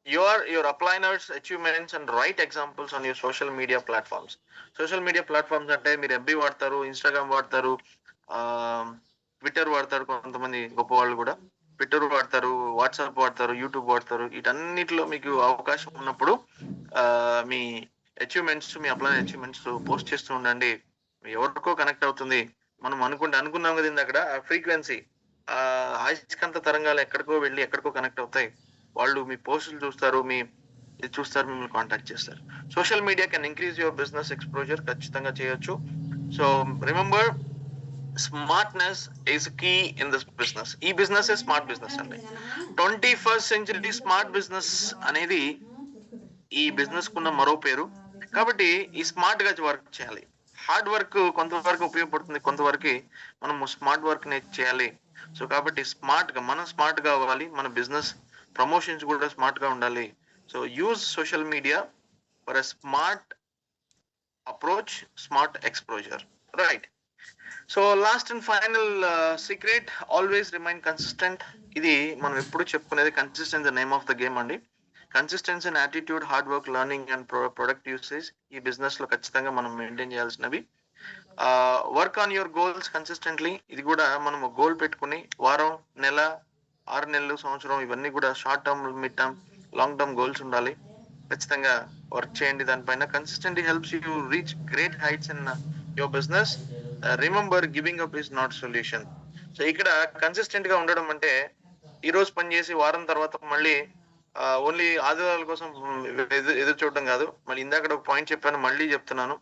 your upliners achievements and write examples on your social media platforms. Social media platforms అంటే మీరు ఎఫ్‌బీ వాడతారు, ఇన్‌స్టాగ్రామ్ వాడతారు, ట్విట్టర్ వాడతారు కొంతమంది గొప్పవాళ్ళు గూడా. ట్విట్టర్ వాడతారు, వాట్సాప్ వాడతారు, యూట్యూబ్ వాడతారు. వీటన్నిటిలో మీకు అవకాశం ఉన్నప్పుడు మీ మీ అప్లైన్ అచీవ్‌మెంట్స్ పోస్ట్ చేస్తూ ఉండండి. ఎవరికో కనెక్ట్ అవుతుంది. మనం అనుకున్నాం గదా! ఇందాకడ ఆ ఫ్రీక్వెన్సీ అయస్కాంత తరంగాలు ఎక్కడికో వెళ్లి ఎక్కడికో కనెక్ట్ అవుతాయి. వాళ్ళు మీ పోస్టులు చూస్తారు. ఇది చూస్తారు. మిమ్మల్ని కాంటాక్ట్ చేస్తారు. Social media can increase your business exposure ఖచ్చితంగా చేయొచ్చు. So remember smartness is key in this business. ఈ బిజినెసే స్మార్ట్ బిజినెస్ అండి. 21st సెంచరీ స్మార్ట్ బిజినెస్ అనేది ఈ బిజినెస్‌కున్న మరో పేరు. కాబట్టి ఈ స్మార్ట్‌గా వర్క్ చేయాలి. హార్డ్ వర్క్ కొంతవరకు ఉపయోగపడుతుంది. కొంతవరకి మనము స్మార్ట్ వర్క్‌నే చేయాలి. సో కాబట్టి మనం స్మార్ట్‌గా అవ్వాలి. మన బిజినెస్ ప్రమోషన్స్ కూడా స్మార్ట్‌గా ఉండాలి. So use social media for a smart approach, smart exposure. Right. So last and final secret always remain consistent. ఇది మనం ఎప్పుడు చెప్పుకునేది consistency name of the game అండి. Consistency and attitude, hard work, learning and product usage ఈ బిజినెస్ లో ఖచ్చితంగా మనం మెయింటైన్ చేయాల్సినవి. Work on your goals consistently. ఇది కూడా మనం గోల్ పెట్టుకుని వారం, నెల, 6 నెలలు, సంవత్సరం ఇవన్నీ కూడా short term, mid term, long term goals ఉండాలి. ఖచ్చితంగా వర్క్ చేయండి దానిపైన. Consistently helps you reach great heights in your business. Remember giving up is not solution. So ఇక్కడ కన్సిస్టెంట్ గా ఉండడం అంటే ఈ రోజు పని చేసి వారం తర్వాత మళ్ళీ ఓన్లీ ఆదివారాల కోసం ఎదురు చూడడం కాదు. మళ్ళీ ఇందాక ఒక పాయింట్ చెప్పాను, మళ్ళీ చెప్తున్నాను.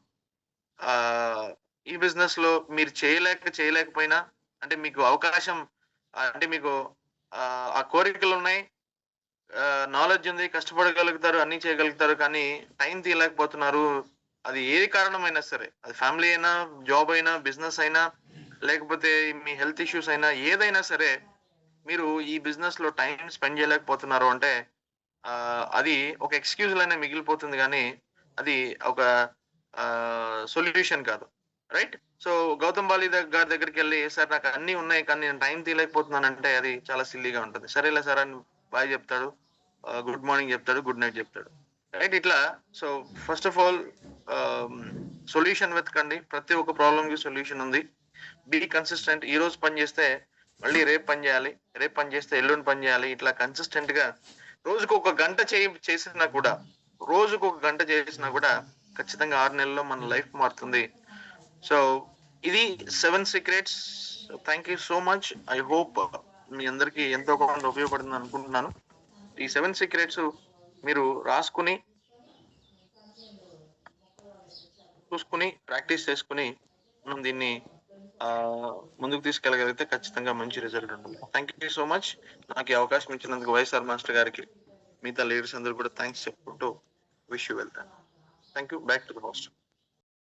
ఈ బిజినెస్ లో మీరు చేయలేకపోయినా అంటే మీకు అవకాశం అంటే మీకు ఆ కోరికలు ఉన్నాయి, నాలెడ్జ్ ఉంది, కష్టపడగలుగుతారు, అన్ని చేయగలుగుతారు. కానీ టైం తీయలేకపోతున్నారు. అది ఏ కారణమైనా సరే, అది ఫ్యామిలీ అయినా, జాబ్ అయినా, బిజినెస్ అయినా, లేకపోతే మీ హెల్త్ ఇష్యూస్ అయినా, ఏదైనా సరే మీరు ఈ బిజినెస్ లో టైం స్పెండ్ చేయలేకపోతున్నారు అంటే అది ఒక ఎక్స్‌క్యూజ్ లానే మిగిలిపోతుంది గానీ, అది ఒక సొల్యూషన్ కాదు. రైట్? సో, గౌతమ్ బాలి గారి దగ్గరికెళ్ళి సార్ నాకు అన్నీ ఉన్నాయి. కానీ నేను టైం తీయలేకపోతున్నానంటే అది చాలా సిల్లీగా ఉంటది. సరేలే సార్ అని బాయ్ చెప్తాడు. గుడ్ మార్నింగ్ చెప్తాడు. గుడ్ నైట్ చెప్తాడు. రైట్? ఇట్లా so, first of all ah, solution వెతకండి. ప్రతి ఒక్క ప్రాబ్లమ్‌కి సొల్యూషన్ ఉంది. Be consistent. ఈరోజు పని చేస్తే మళ్ళీ రేపు పని చేయాలి. రేపు పని చేస్తే ఎల్లుండి పని చేయాలి. ఇట్లా కన్సిస్టెంట్‌గా రోజుకొక గంట చేసినా కూడా రోజుకొక గంట చేసినా కూడా ఖచ్చితంగా 6 నెలల్లో మన లైఫ్ మారుతుంది. సో ఇది 7 secrets. Thank you so much. I hope మీ అందరికి ఎంతో కొంత ఉపయోగపడుతుంది అనుకుంటున్నాను. ఈ 7 సీక్రెట్స్ మీరు రాసుకుని చూసుకుని ప్రాక్టీస్ చేసుకుని మనం దీన్ని ముందుకు తీసుకెళ్ళగలిగితే ఖచ్చితంగా మంచి రిజల్ట్ ఉంటుంది. Thank you so much. నాకు ఈ అవకాశం ఇచ్చినందుకు వైఎస్ఆర్ మాస్టర్ గారికి, మిగతా లీడర్స్ అందరూ కూడా థ్యాంక్స్ చెప్పుకుంటూ wish you well. Thank you. Back to the host.